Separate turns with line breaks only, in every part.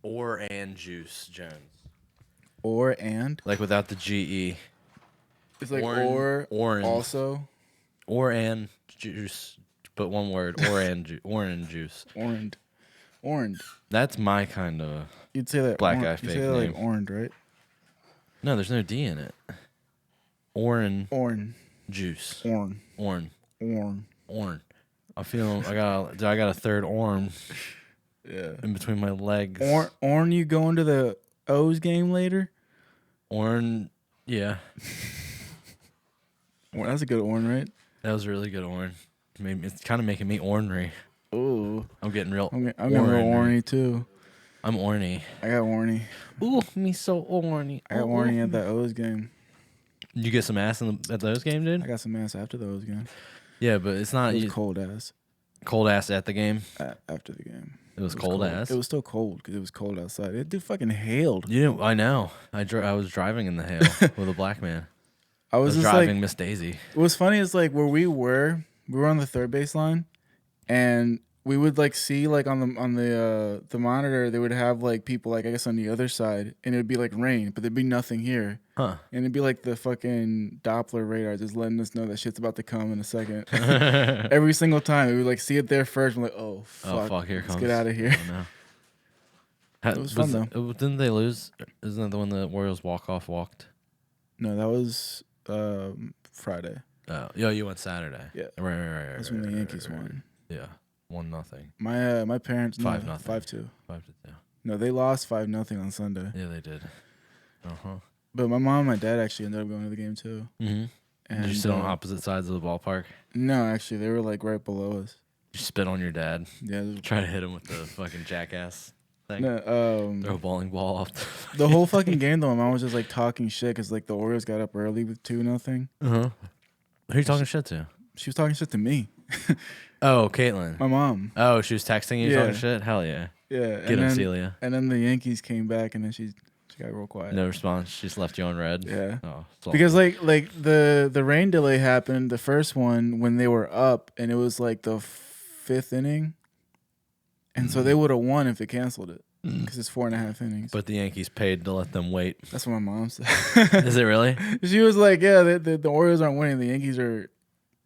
Or and juice Jones.
Or and?
Like without the GE.
It's like or
orange.
also.
Or and juice. But one word. Orange juice.
Orange.
That's my kind of
You'd say that
black guy fake
you say that
name.
like orange, right?
No, there's no D in it. Orange juice.
Orange.
I'm feeling I got a third arm.
Yeah.
In between my legs.
Orn, you going to the O's game later?
Orn, yeah.
That's a good Orn, right?
That was a really good Orn. It's kind of making me ornery.
Ooh.
I'm getting real.
I'm getting real orny too.
I'm orny.
I got orny.
Ooh, me so orny.
I got orny at that O's game.
Did you get some ass at the O's game, dude?
I got some ass after the O's game.
Yeah, but it's not.
It was cold ass.
Cold ass at the game?
After the game.
It was cold ass?
It was still cold because it was cold outside. It fucking hailed.
I know. I was driving in the hail with a black man.
I was just
driving
like,
Miss Daisy.
What's funny is like where we were on the third base line, and we would like see like on the monitor they would have like people like I guess on the other side, and it would be like rain, but there'd be nothing here.
Huh.
And it'd be like the fucking Doppler radar just letting us know that shit's about to come in a second. Every single time we would like see it there first. We're like, oh fuck,
here
let's
comes.
get out of here.
Oh, no.
It was fun though.
Didn't they lose? Isn't that the one the Orioles walked?
No, that was Friday.
Oh, you went Saturday.
Yeah,
right.
That's when the Yankees won.
Yeah, 1-0.
My parents
5-0.
5-2.
5-2.
No, they lost 5-0 on Sunday.
Yeah, they did.
But my mom and my dad actually ended up going to the game too.
Mm-hmm. And did you sit on opposite sides of the ballpark?
No, actually, they were like right below us.
You spit on your dad?
Yeah.
Try to hit him with the fucking jackass thing.
No,
throw a bowling ball off.
The whole fucking game though, my mom was just like talking shit because like the Orioles got up early with 2-0.
Who are you talking shit to?
She was talking shit to me.
Oh, Caitlin.
My mom.
Oh, she was texting you talking shit? Hell yeah.
Yeah.
Get him, Celia.
And then the Yankees came back and then she got real quiet.
No response. She just left you on red.
Yeah.
Oh,
because like the rain delay happened the first one when they were up and it was like the 5th inning, and so they would have won if they canceled it because it's 4.5 innings.
But the Yankees paid to let them wait.
That's what my mom said.
Is it really?
She was like, "Yeah, the Orioles aren't winning. The Yankees are."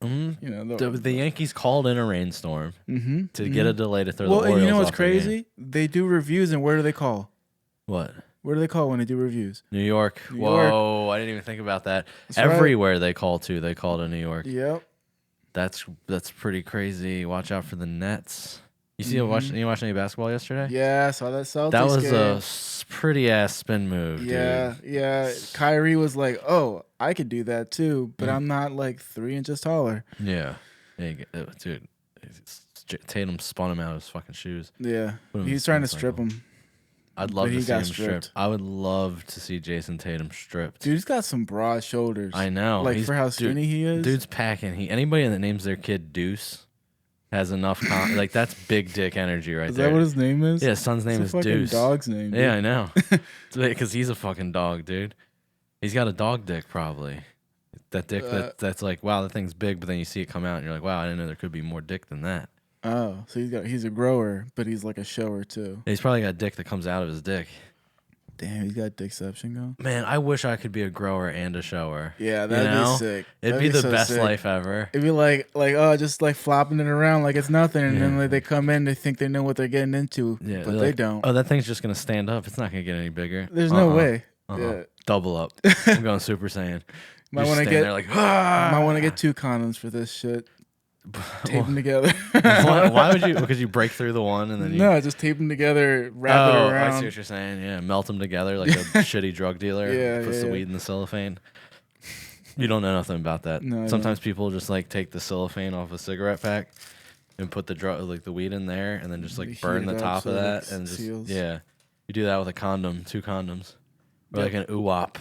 Mm-hmm. You know, the Yankees called in a rainstorm to get a delay to throw the Orioles.
Well, and you know what's crazy? They do reviews, and where do they call?
What?
Where do they call when they do reviews?
New York. Whoa, I didn't even think about that. That's everywhere they call to. They call to New York.
Yep.
That's pretty crazy. Watch out for the Nets. You watch any basketball yesterday?
Yeah, I saw that Celtics
That was
game.
A pretty ass spin move.
Yeah,
dude.
yeah. Kyrie was like, "Oh, I could do that too, but I'm not like 3 inches taller."
Yeah, dude. Tatum spun him out of his fucking shoes.
Yeah, he's trying to strip him.
I'd love to see him stripped. I would love to see Jason Tatum stripped.
Dude, he's got some broad shoulders.
I know.
Like for how skinny he is.
Dude's packing. Anybody that names their kid Deuce has enough like that's big dick energy right there.
Is that what his name is?
Yeah, his son's name is Deuce.
Dog's name. Dude.
Yeah, I know. Because he's a fucking dog, dude. He's got a dog dick probably. That dick that's like, wow, that thing's big, but then you see it come out and you're like, wow, I didn't know there could be more dick than that.
Oh, so he's a grower, but he's like a shower too.
He's probably got a dick that comes out of his dick.
Damn, he's got dickception going.
Man, I wish I could be a grower and a shower.
Yeah, that'd be sick.
It'd be the best life ever.
It'd be like just like flopping it around like it's nothing, and then like they come in, they think they know what they're getting into, but they don't.
Oh, that thing's just gonna stand up. It's not gonna get any bigger.
There's no way. Yeah.
Double up. I'm going Super Saiyan.
Might want to get there like, might want to get 2 condoms for this shit. Tape them together.
Why would you? Because you break through the one and then
no, just tape them together, wrap it around.
I see what you're saying. Yeah, melt them together like a shitty drug deug.
Yeah,
puts the weed in the cellophane. You don't know nothing about that.
No,
sometimes people just like take the cellophane off a cigarette pack and put the the weed in there and then just like burn the top of that and just you do that with a condom, 2 condoms, or like an UWAP.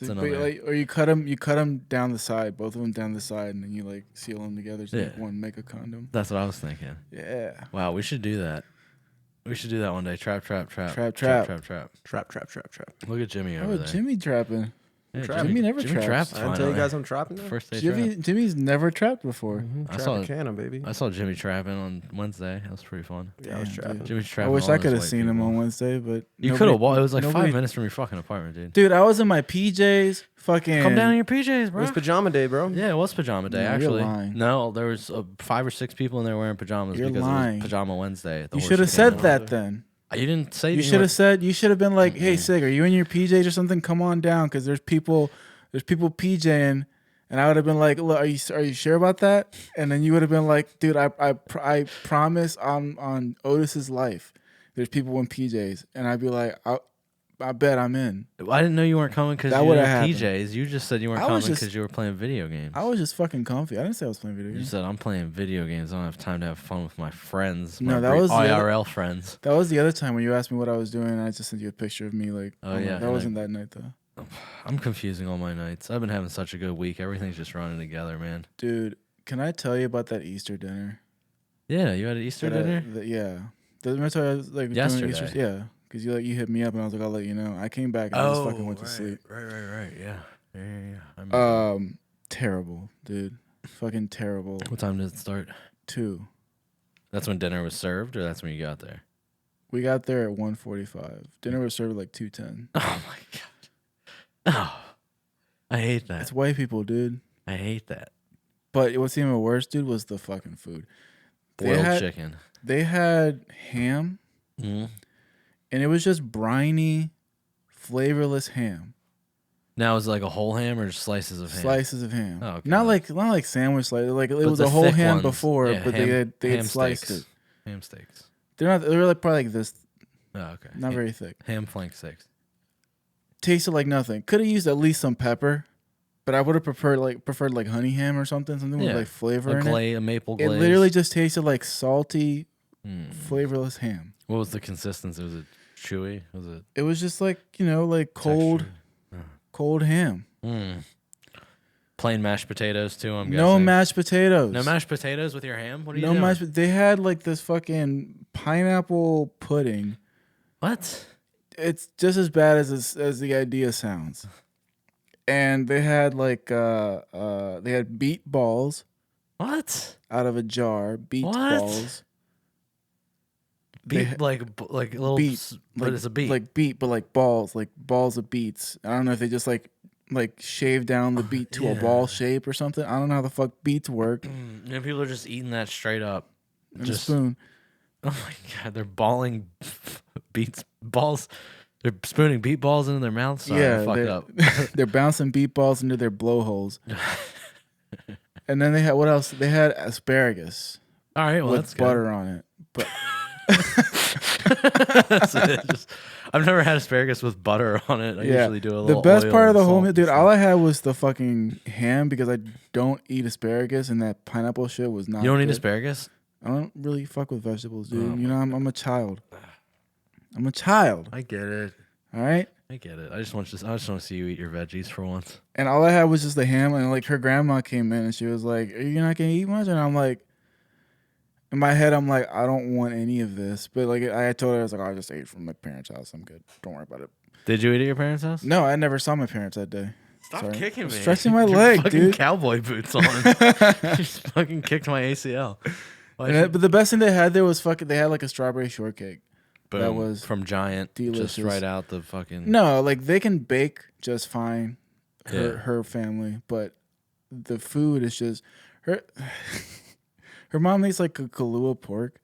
Or you cut them down the side, both of them down the side, and then you like seal them together to make one mega condom.
That's what I was thinking.
Yeah.
Wow, we should do that. We should do that one day. Trap.
Trap.
Look at Jimmy over there.
Jimmy trapping.
Yeah,
Jimmy never
Jimmy
traps.
I didn't tell you guys I'm trapping now.
First day trap.
Jimmy's never trapped before.
Tropicana, baby.
I saw Jimmy trapping on Wednesday. That was pretty fun.
Yeah, I was trapping.
Jimmy's
I
trapping.
wish I could have seen him on Wednesday, but
you could have. It was like 5 minutes from your fucking apartment, dude.
Dude, I was in my PJs. Fucking
Come down in your PJs, bro.
It was pajama day, bro.
Yeah, it was pajama day.
No, you're
actually,
lying.
no, there was 5 or 6 people in there wearing pajamas
You're
because
lying.
it was Pajama Wednesday.
You should have said that then.
You didn't say.
You should have said. You should have been like, "Hey, Sig, are you in your PJs or something? Come on down, because there's people PJing." And I would have been like, "Look, are you sure about that?" And then you would have been like, "Dude, I promise on Otis's life, there's people in PJs." And I'd be like, I bet I'm in.
I didn't know you weren't coming because you were in PJs. You just said you weren't coming because you were playing video games.
I was just fucking comfy. I didn't say I was playing video games.
You said I'm playing video games. I don't have time to have fun with my friends.
No,
my
that was
IRL friends.
That was the other time when you asked me what I was doing, and I just sent you a picture of me. Like,
oh yeah,
that wasn't that night though.
I'm confusing all my nights. I've been having such a good week. Everything's just running together, man.
Dude, can I tell you about that Easter dinner?
Yeah, you had an Easter dinner.
Yeah. Remember I told you I was like
yesterday?
Doing Easter, yeah. Because you hit me up and I was like, I'll let you know. I came back and I just fucking went to sleep.
Right.
Yeah. Terrible, dude. Fucking terrible.
What time did it start?
2.
That's when dinner was served, or that's when you got there?
We got there at 1:45. Dinner was served at like 2:10.
Oh my god. Oh, I hate that.
It's white people, dude.
I hate that.
But what's even worse, dude, was the fucking food.
Boiled chicken.
They had ham.
Mm-hmm.
And it was just briny, flavorless ham.
Now is it like a whole ham or just slices of ham?
Slices of ham.
Oh, okay.
Not like sandwich slices. Like it was a whole ham before, yeah, but they had sliced it.
Ham steaks.
They're like probably like this.
Oh, okay.
Not very thick.
Ham flank steaks.
Tasted like nothing. Could have used at least some pepper, but I would have preferred like honey ham or something with like flavor in it.
A maple glaze.
It literally just tasted like salty, flavorless ham.
What was the consistency? Was it chewy? Was it?
It was just like like cold ham.
Plain mashed potatoes too. I'm guessing.
No mashed potatoes.
No mashed potatoes with your ham. What are you
doing?
No
mashed. They had like this fucking pineapple pudding.
What?
It's just as bad as the idea sounds. And they had like they had beet balls.
What?
Out of a jar, beet balls.
Beet like little
beet,
but it's a beet.
Like beet, but like balls of beets. I don't know if they just like shave down the beet to a ball shape or something. I don't know how the fuck beets work.
And people are just eating that straight up.
In a spoon.
Oh my god, they're balling balls. They're spooning beet balls into their mouths. Sorry, fuck up.
They're bouncing beet balls into their blowholes. And then they had what else? They had asparagus.
All right, well
with
that's
butter
good.
on it. But
I've never had asparagus with butter on it. I usually do a little.
The best
oil
part of the
and
whole
salt
meal, dude, all I had was the fucking ham because I don't eat asparagus, and that pineapple shit was not.
You don't
good.
eat asparagus?
I don't really fuck with vegetables, dude. I'm a child. I'm a child.
I get it.
All right.
I get it. I just want to see you eat your veggies for once.
And all I had was just the ham, and like her grandma came in, and she was like, "Are you not gonna eat much?" And I'm like, in my head, I'm like, I don't want any of this. But like, I told her, I was like, I just ate from my parents' house. I'm good. Don't worry about it.
Did you eat at your parents' house?
No, I never saw my parents that day.
Stop kicking me.
Stretching my leg, dude.
Cowboy boots on. You just fucking kicked my ACL.
But the best thing they had there was they had like a strawberry shortcake.
Boom.
That was
from Giant.
delicious.
Just right out the fucking.
No, like they can bake just fine. Her family, but the food is just her. Her mom makes like a Kahlua pork,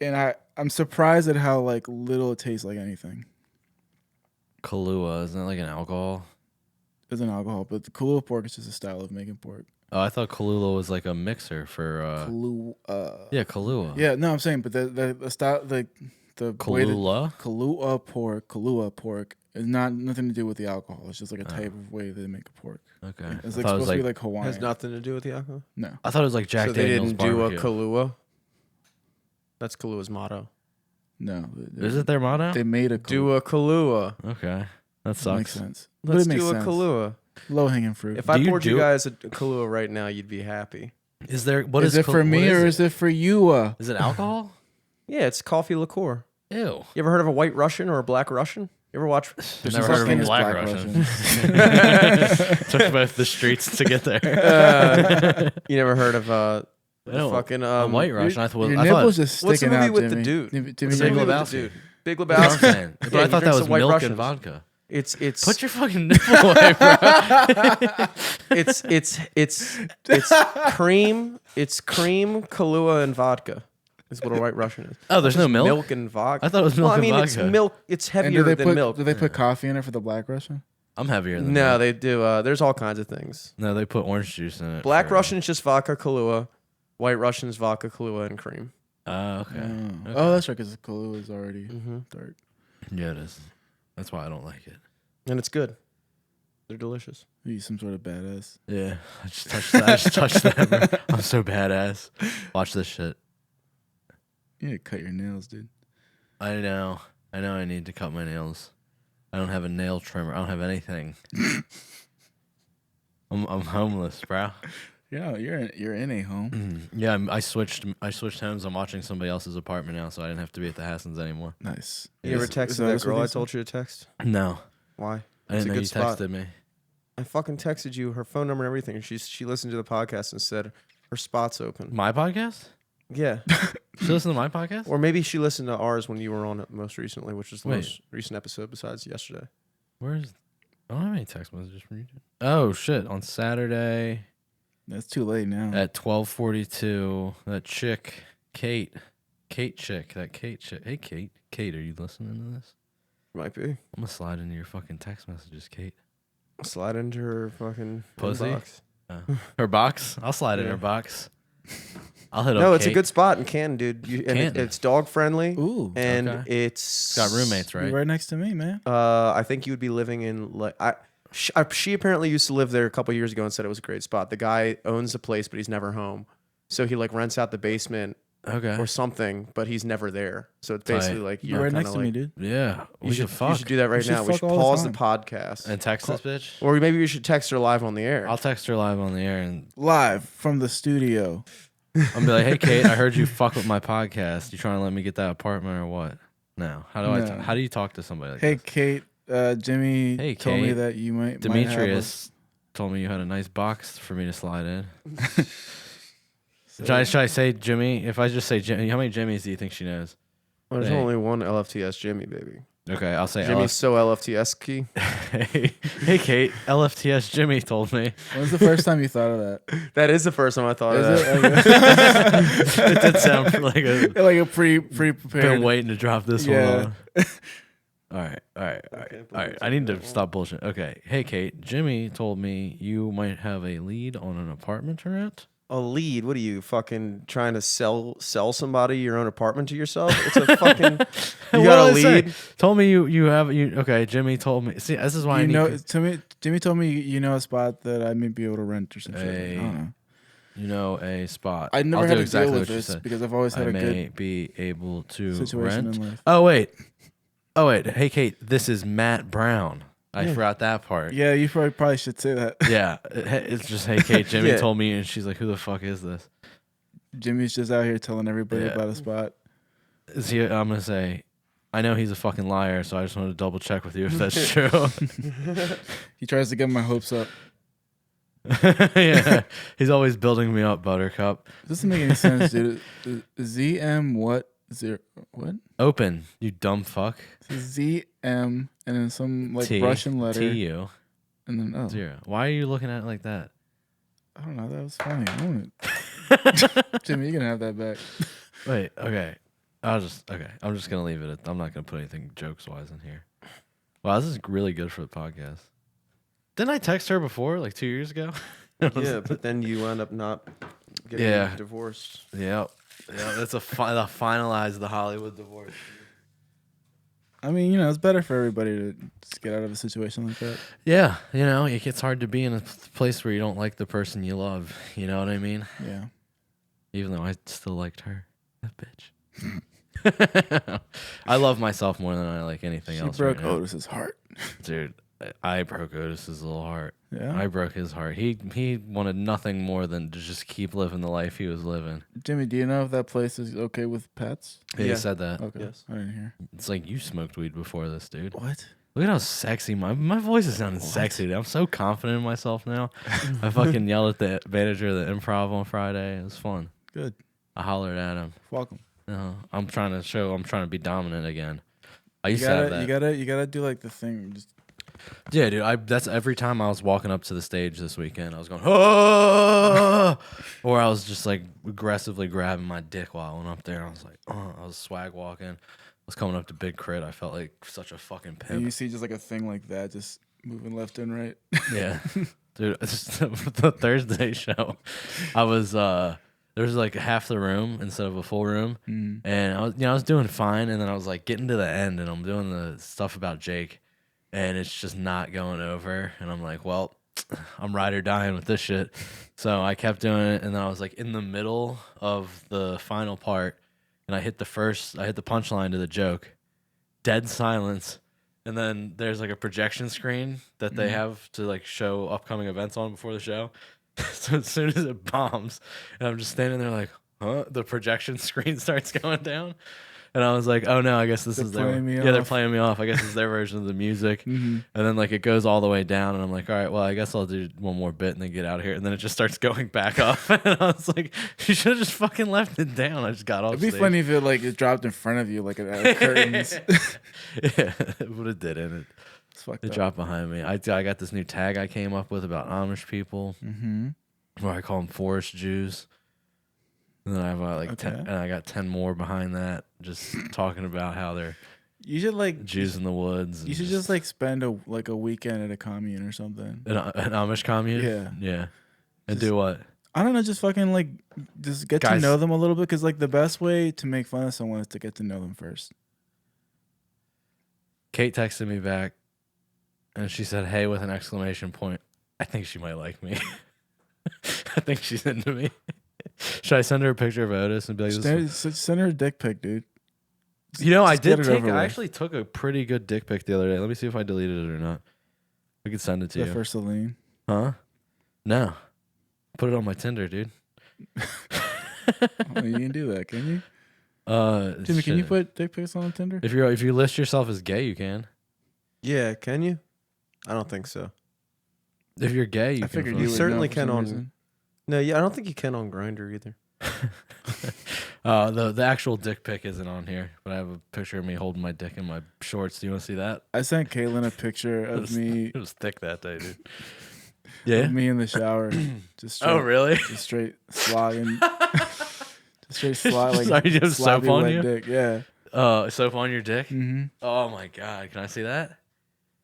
and I'm surprised at how like little it tastes like anything.
Kahlua, isn't that like an alcohol?
It's an alcohol, but the Kahlua pork is just a style of making pork.
Oh, I thought Kahlua was like a mixer for.
Kahlua.
Yeah, Kahlua.
Yeah, no, I'm saying, but the style the
Kahlua.
Kahlua pork is nothing to do with the alcohol. It's just like a type of way they make a pork.
Okay.
It's like supposed to be like Hawaiian.
Has nothing to do with the alcohol?
No.
I thought it was like Jack Daniel's
they didn't
barbecue.
do a Kahlua? That's Kalua's motto.
No.
Is it their motto?
They made a Kahlua.
Do a Kahlua.
Okay. That sucks.
Makes sense.
Let's do a Kahlua.
Low-hanging fruit.
If I poured you guys a Kahlua right now, you'd be happy.
Is there
is it for me or is it for you?
Is it alcohol?
Yeah, it's coffee liqueur.
Ew.
You ever heard of a white Russian or a black Russian? You You ever watch?
Never heard of a
famous
Black
Black
Russian. Took both the streets to get there.
You never heard of
No,
fucking
a White Russian. I thought.
Your
I
nipples
thought.
just
what's the
sticking
movie
out,
with
Jimmy.
the dude?
Jimmy,
What's the
Jimmy,
movie
Lebowski.
with the dude? Big
That's what I'm
Lebowski.
saying. But
Yeah,
I
he
thought that
drinks
was
some White
milk
Russians.
and vodka.
It's
Put your fucking nipple away, bro.
it's cream. It's cream, Kahlua, and vodka. Is what a White Russian is.
Oh, there's no milk.
Milk and vodka.
I thought it was milk
Well, I
and
mean,
vodka.
it's milk. It's
and
heavier
do they
than
put
milk.
do they put coffee in it for the Black Russian?
I'm heavier than
No,
that.
they do. There's all kinds of things.
No, they put orange juice in it.
Black
for-
Russian's just vodka, Kahlua. White Russian's vodka, Kahlua, and cream.
Oh, okay.
Oh,
Okay.
oh that's right, because the Kahlua is already dark.
Yeah, it is. That's why I don't like it.
And it's good. They're delicious.
Are you some sort of badass?
Yeah, I just touched that. I just touched that. Bro. I'm so badass. Watch this shit.
You need to cut your nails, dude.
I know. I need to cut my nails. I don't have a nail trimmer. I don't have anything. I'm homeless, bro.
Yeah, you're in a home.
Yeah, I switched homes. I'm watching somebody else's apartment now, so I didn't have to be at the Hassens anymore.
Nice.
You ever texted that girl I told you to text?
No,
Why?
I
It's
didn't
a
know
good
you
spot.
texted me.
I fucking texted you her phone number and everything. She listened to the podcast and said her spot's open.
My podcast?
Yeah.
She listened to my podcast?
Or maybe she listened to ours when you were on it most recently, which was the
Wait.
most recent episode besides yesterday.
Where's? I don't have any text messages from you. Oh shit! On Saturday
That's too late now.
at 12:42, that chick, Kate chick. Hey Kate, are you listening to this?
Might be.
I'm gonna slide into your fucking text messages, Kate.
Slide into her fucking
Pussy?
inbox.
Her box? I'll slide in
Yeah.
her box. I'll hit up.
No, it's
Kate.
a good spot in Canton, dude.
Canton.
It's dog friendly.
Ooh.
And
Okay.
it's
Got roommates,
You're
right?
right next to me, man.
I think you would be living in like she apparently used to live there a couple years ago and said it was a great spot. The guy owns the place, but he's never home, so he like rents out the basement
Okay.
or something, but he's never there. So it's basically like
You're
you're
right
kinda
next to me,
like-
dude.
Yeah, we
You
should
should,
fuck.
you should do that right
should
now. We
fuck
should
all the
pause the
time.
podcast,
And text this bitch.
or maybe we should text her live on the air.
I'll text her live on the air and
Live from the studio.
I'll be like, "Hey Kate, I heard you fuck with my podcast. You trying to let me get that apartment or what?" No.
No.
How do you talk to somebody like
Hey,
this?
Kate. Jimmy
Hey,
told me
Kate.
that you might
Demetrius told me you had a nice box for me to slide in. Should I say Jimmy? If I just say Jimmy, how many Jimmys do you think she knows?
Well, there's
Hey.
only one LFTS Jimmy, baby.
Okay, I'll say
Jimmy's so LFTSky.
Hey Kate, LFTS Jimmy told me.
When's the first time you thought of that?
That is the first time I thought of
Is
that.
it?
It did sound like a
Like a pre-prepared.
been waiting to drop this
Yeah.
one on. All right. I need to stop bullshit. Okay. Hey, Kate. Jimmy told me you might have a lead on an apartment to rent.
A lead? What are you fucking trying to sell somebody your own apartment to yourself? It's a fucking. You
What
got a
did I say?
lead?
Told me you have you. Okay. Jimmy told me. See, this is why I
You
need.
know, Jimmy told me you know a spot that I may be able to rent or some shit. I don't know.
You know a spot.
I never
I'll
had
do
to
exactly
deal with
what you
this
said.
because I've always had
I
a
may
good
be able to
situation
rent.
in life.
Oh wait. Hey Kate. This is Matt Brown. I forgot that part.
Yeah, you probably should say that.
Yeah, it's just hey Kate. Jimmy
Yeah.
told me, and she's like, "Who the fuck is this?"
Jimmy's just out here telling everybody
Yeah.
about a spot.
Is he? I'm gonna say, I know he's a fucking liar, so I just want to double check with you if that's true.
He tries to get my hopes up.
Yeah, he's always building me up, Buttercup.
It doesn't make any sense, dude. ZM what? Zero what?
Open, you dumb fuck.
ZM and then some like
T,
Russian letter
TU
and then oh
0. Why are you looking at it like that?
I don't know, that was funny. I want it. Jimmy, you can have that back.
Wait, okay. I'm just gonna leave it. I'm not gonna put anything jokes wise in here. Wow, this is really good for the podcast. Didn't I text her before, like 2 years ago?
Yeah, but then you end up not getting divorced.
Yep. Yeah, that's the finalize the Hollywood divorce.
I mean, you know, it's better for everybody to just get out of a situation like that.
Yeah, it gets hard to be in a place where you don't like the person you love. You know what I mean?
Yeah.
Even though I still liked her, that bitch. I love myself more than I like anything
She
else.
broke
right now.
Otis's heart.
Dude. I broke Otis's little heart.
Yeah.
I broke his heart. He wanted nothing more than to just keep living the life he was living.
Jimmy, do you know if that place is okay with pets?
He
Yeah.
said that.
Okay.
Yes.
I didn't hear.
It's like you smoked weed before this, dude.
What?
Look at how sexy my voice is sounding sexy. Dude. I'm so confident in myself now. I fucking yelled at the manager of the Improv on Friday. It was fun.
Good.
I hollered at him.
Welcome.
I'm trying to be dominant again. I used to have that.
You gotta do like the thing. Just...
Yeah, dude. That's every time I was walking up to the stage this weekend. I was going, oh, or I was just like aggressively grabbing my dick while I went up there. I was like, oh, I was swag walking. I was coming up to Big Crit. I felt like such a fucking pimp.
And you see just like a thing like that, just moving left and right.
Yeah, dude. The Thursday show, I was there was like half the room instead of a full room, and I was doing fine, and then I was like getting to the end, and I'm doing the stuff about Jake, and it's just not going over, and I'm like, well, I'm ride or dying with this shit, so I kept doing it, and then I was like in the middle of the final part. And I hit the punchline to the joke, dead silence, and then there's like a projection screen that they have to like show upcoming events on before the show. So as soon as it bombs, and I'm just standing there like, huh? The projection screen starts going down, and I was like, oh no, I guess this is their they're playing me off. I guess it's their version of the music, and then like it goes all the way down, and I'm like, all right, well, I guess I'll do one more bit and then get out of here, and then it just starts going back up, and I was like, you should have just fucking left it down. I just got off.
It'd be funny if it dropped in front of you like at curtains.
Yeah, but it didn't. It dropped behind me. I got this new tag I came up with about Amish people, where I call them forest Jews. And then I have like 10, and I got 10 more behind that, just talking about how they're Jews in the woods.
You should just like spend a weekend at a commune or something.
An Amish commune? Yeah. And do what?
I don't know, just fucking like just get to know them a little bit, because like the best way to make fun of someone is to get to know them first.
Kate texted me back, and she said, "Hey," with an exclamation point. I think she might like me. I think she's into me. Should I send her a picture of Otis and be like,
send her a dick pic, dude?
You know, I actually took a pretty good dick pic the other day. Let me see if I deleted it or not. We could send it to you.
For Celine?
Huh? No. Put it on my Tinder, dude.
You can do that, can you? Jimmy, can you put dick pics on Tinder?
If you list yourself as gay, you can.
Yeah, can you? I don't think so.
If you're gay, you can.
You certainly can on. No, yeah, I don't think you can on Grindr either.
The actual dick pic isn't on here, but I have a picture of me holding my dick in my shorts. Do you want to see that?
I sent Caitlin a picture of me.
It was thick that day, dude. Yeah,
me in the shower. Just straight,
oh, really?
Just straight slogging. Just straight slog. Like,
sorry, you have soap on you?
Dick. Yeah.
Soap on your dick?
Mm-hmm.
Oh my god, can I see that?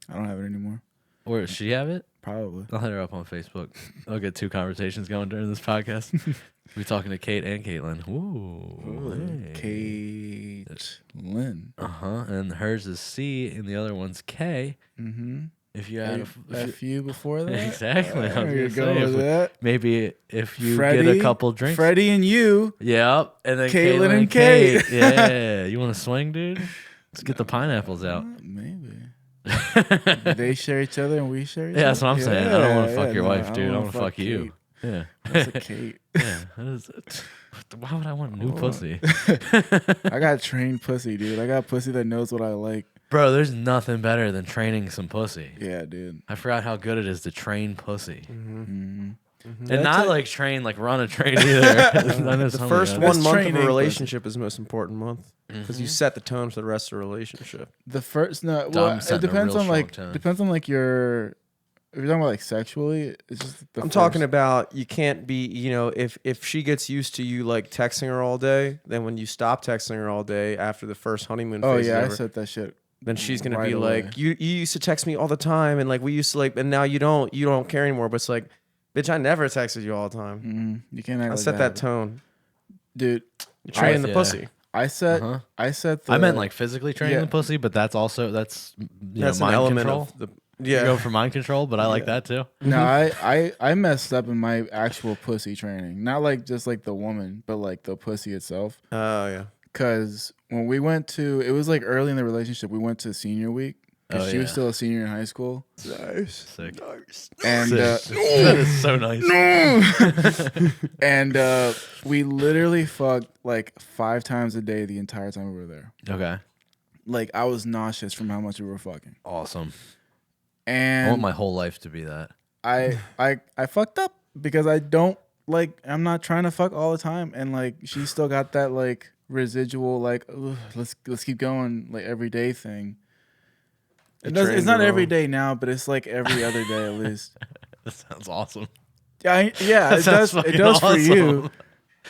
I don't have it anymore.
Or does she have it?
Probably.
I'll hit her up on Facebook. I'll get 2 conversations going during this podcast. We'll be talking to Kate and Caitlin. Ooh,
hey. Caitlin.
And hers is C, and the other one's K.
Mm-hmm.
If you had
a few before that,
exactly.
There you go with that.
Maybe if you get a couple drinks,
Freddie and you.
Yep, and then
Caitlin and Kate.
Yeah, you want to swing, dude? Let's get the pineapples out.
Maybe. They share each other and we share each other.
Yeah, that's what I'm saying. I don't want to fuck your wife, dude. I want to fuck you. Yeah.
That's a Kate.
Yeah. Why would I want new pussy?
I got trained pussy, dude. I got pussy that knows what I like.
Bro, there's nothing better than training some pussy.
Yeah, dude.
I forgot how good it is to train pussy.
Mm-hmm.
And not like train, like run a train either.
The first 1 month of a relationship is the most important month, because you set the tone for the rest of the relationship.
The first, no, well, it depends on like your. If you're talking about like sexually, it's just.
I'm talking about you can't be, if she gets used to you like texting her all day, then when you stop texting her all day after the first honeymoon phase,
oh yeah, I said that shit.
Then she's gonna be like, you used to text me all the time, and like we used to like, and now you don't care anymore. But it's like, bitch, I never texted you all the time.
Mm-hmm. You can't. I
set that tone,
dude.
You're training the pussy.
I said.
I meant like physically training the pussy, but that's mind
element
control.
Of the.
Yeah, you go for mind control, but I like that too.
No, I messed up in my actual pussy training. Not like just like the woman, but like the pussy itself.
Oh yeah.
Because when we went to, it was like early in the relationship, we went to senior week. Because she was still a senior in high school.
Nice.
Sick.
Nice.
And
that is so nice.
No! And we literally fucked like 5 times a day the entire time we were there.
Okay.
like I was nauseous from how much we were fucking.
Awesome.
And
I want my whole life to be that.
I fucked up because I don't like. I'm not trying to fuck all the time, and like she still got that like residual like let's keep going like every day thing. It's not every day now, but it's like every other day at least.
That sounds awesome.
Yeah, it does. It does for you.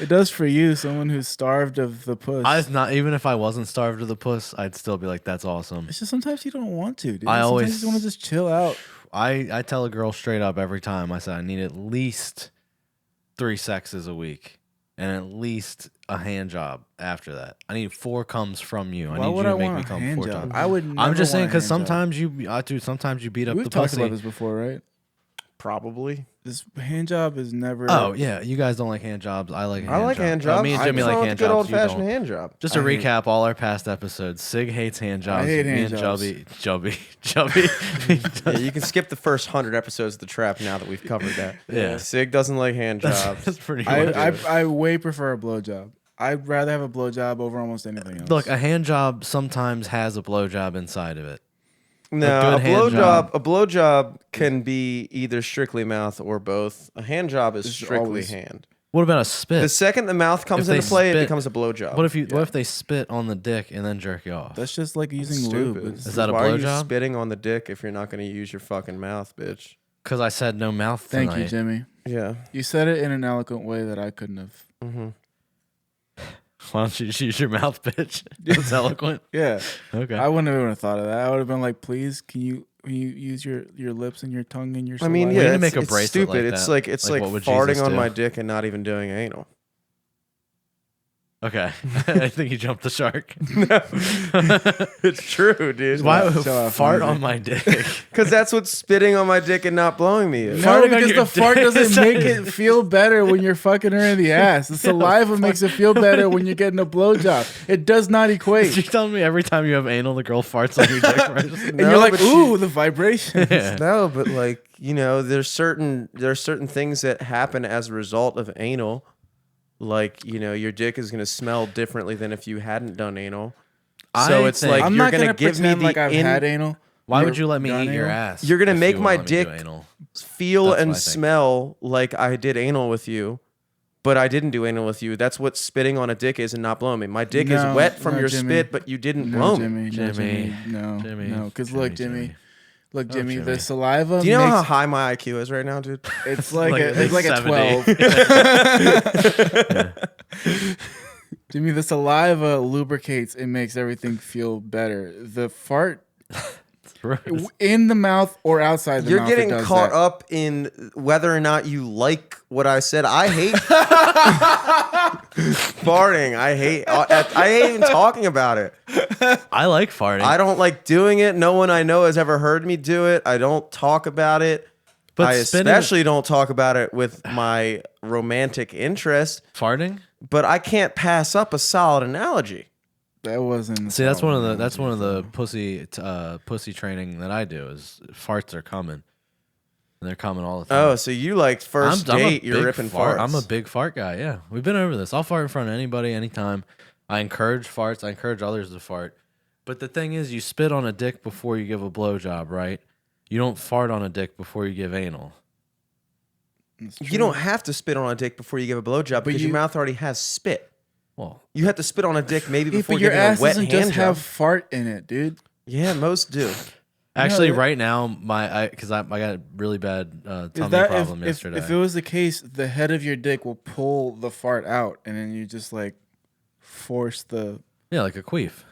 It does for you, someone who's starved of the puss.
Even if I wasn't starved of the puss, I'd still be like, that's awesome.
It's just sometimes you don't want to, dude.
I
sometimes
always
you just want to just chill out.
I tell a girl straight up every time. I say I need at least 3 sexes a week and at least a hand job after that. I need 4 comes from you. I need you to make me come 4 times.
I would.
I'm just saying
because
sometimes you beat up the pussy.
We've talked about this before, right?
Probably.
This hand job is never.
Oh yeah, you guys don't like hand jobs. I like.
I like hand jobs.
Me and Jimmy like hand
good
jobs.
old fashioned hand job.
Just to recap all our past episodes, Sig hates hand jobs.
I hate hand
jobs. Chubby.
Yeah, you can skip the first 100 episodes of the trap now that we've covered that.
Yeah.
Sig doesn't like hand jobs.
That's pretty much it.
I way prefer a blowjob. I'd rather have a blowjob over almost anything else.
Look, a hand job sometimes has a blowjob inside of it.
No,
a
blowjob can be either strictly mouth or both. A hand job is strictly hand.
What about a spit?
The second the mouth comes into play, it becomes a blowjob.
What if they spit on the dick and then jerk you off?
That's just like using lube.
Is that a
Why are you
blowjob?
spitting on the dick if you're not going to use your fucking mouth, bitch?
Because I said no mouth tonight.
Thank you, Jimmy.
Yeah.
You said it in an eloquent way that I couldn't have.
Mm-hmm.
Why don't you just use your mouth, bitch? It's eloquent.
Yeah.
Okay.
I wouldn't have even thought of that. I would have been like, please, can you use your lips and your tongue and your
I mean,
saliva?
We need
yeah,
to make a
it's
bracelet
stupid.
like
It's
that.
like it's like
what would
farting
Jesus
on
do?
my dick and not even doing anal.
Okay. I think you jumped the shark.
It's true, dude.
Why
Chill out,
fart
Fonzie.
on my dick?
Because that's what spitting on my dick and not blowing me is.
No,
Farting on
because
your
the fart
dick
doesn't
is-
make it feel better when you're fucking her in the ass. The saliva makes it feel better when you're getting a blowjob. It does not
You're
equate.
telling me every time you have anal, the girl farts on your dick first?
And you're like,
but
ooh, the vibration.
Yeah.
No, but like, you know, there's certain things that happen as a result of anal. Like, you know, your dick is gonna smell differently than if you hadn't done anal. So it's like
I'm
you're
not
gonna
gonna
give me
pretend
the
like I've had anal.
Why would you let me
done
eat your
anal?
ass?
You're gonna
if
make
you
my
let me do
dick
anal?
feel
That's
and
what I think.
smell like I did anal with you, but I didn't do anal with you. That's what spitting on a dick is and not blowing me. My dick is
No,
wet from
no,
your
Jimmy.
spit, but you didn't
No,
blow me.
Jimmy, no,
Jimmy.
Jimmy, no. Because
Jimmy,
look, Jimmy,
Jimmy.
the saliva.
Do you know
makes,
how high my IQ is right now, dude?
it's like
Like
it's like a
70.
12. Jimmy, the saliva lubricates and makes everything feel better. The fart
Gross.
in the mouth or outside the
You're
mouth.
getting
it does
caught
that.
up in whether or not you like what I said. I hate farting. I hate even talking about it.
I like farting.
I don't like doing it. No one I know has ever heard me do it. I don't talk about it.
But
I
spitting-
especially don't talk about it with my romantic interest.
Farting?
But I can't pass up a solid analogy.
That wasn't.
See, that's one of the pussy training that I do is farts are coming. And they're coming all the time.
Oh, so you like 1st
I'm a
date, you're
big
ripping
fart.
farts.
I'm a big fart guy, yeah. We've been over this. I'll fart in front of anybody, anytime. I encourage farts. I encourage others to fart. But the thing is, you spit on a dick before you give a blowjob, right? You don't fart on a dick before you give anal.
You don't have to spit on a dick before you give a blowjob because your mouth already has spit.
Well,
You have to spit on a dick maybe
Yeah,
before
but your
giving
ass
a wet
doesn't
hand
just
job.
have fart in it, dude.
Yeah, most do.
actually,
that-
right now, because I got a really bad tummy
Is that
problem
if
yesterday.
it was the case, the head of your dick will pull the fart out, and then you just like force the
Yeah, like a queef.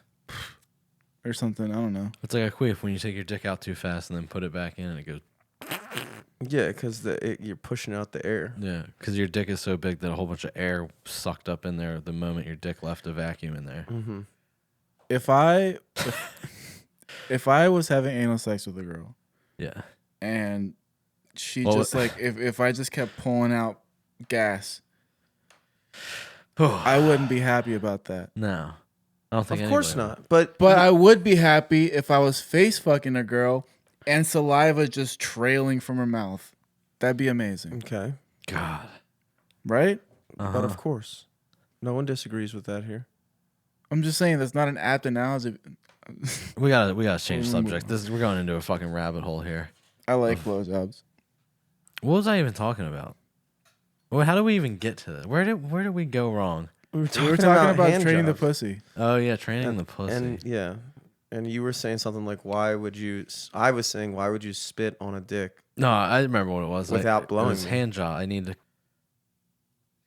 or something. I don't know.
It's like a queef when you take your dick out too fast and then put it back in and it goes.
Yeah, because you're pushing out the air.
Yeah, because your dick is so big that a whole bunch of air sucked up in there the moment your dick left a vacuum in there.
Mm-hmm.
If I was having anal sex with a girl
Yeah.
and she
Well,
just like if I just kept pulling out gas, I wouldn't be happy about that.
No. I don't think
Of course
anybody
not. But
But I would be happy if I was face fucking a girl and saliva just trailing from her mouth. That'd be amazing,
okay.
would. God.
right?
But of course, no one disagrees with that here.
I'm just saying that's not an apt analogy.
We gotta change subject. We're going into a fucking rabbit hole here.
I like blowjobs.
What was I even talking about? Well, how did we even get to this? Where did we go wrong?
We were talking about training the pussy.
Oh yeah, training the pussy.
And yeah, and you were saying something like, "Why would you?" I was saying, "Why would you spit on a dick?"
No, I remember what it was.
Without blowing
it was
me.
hand job. I need to.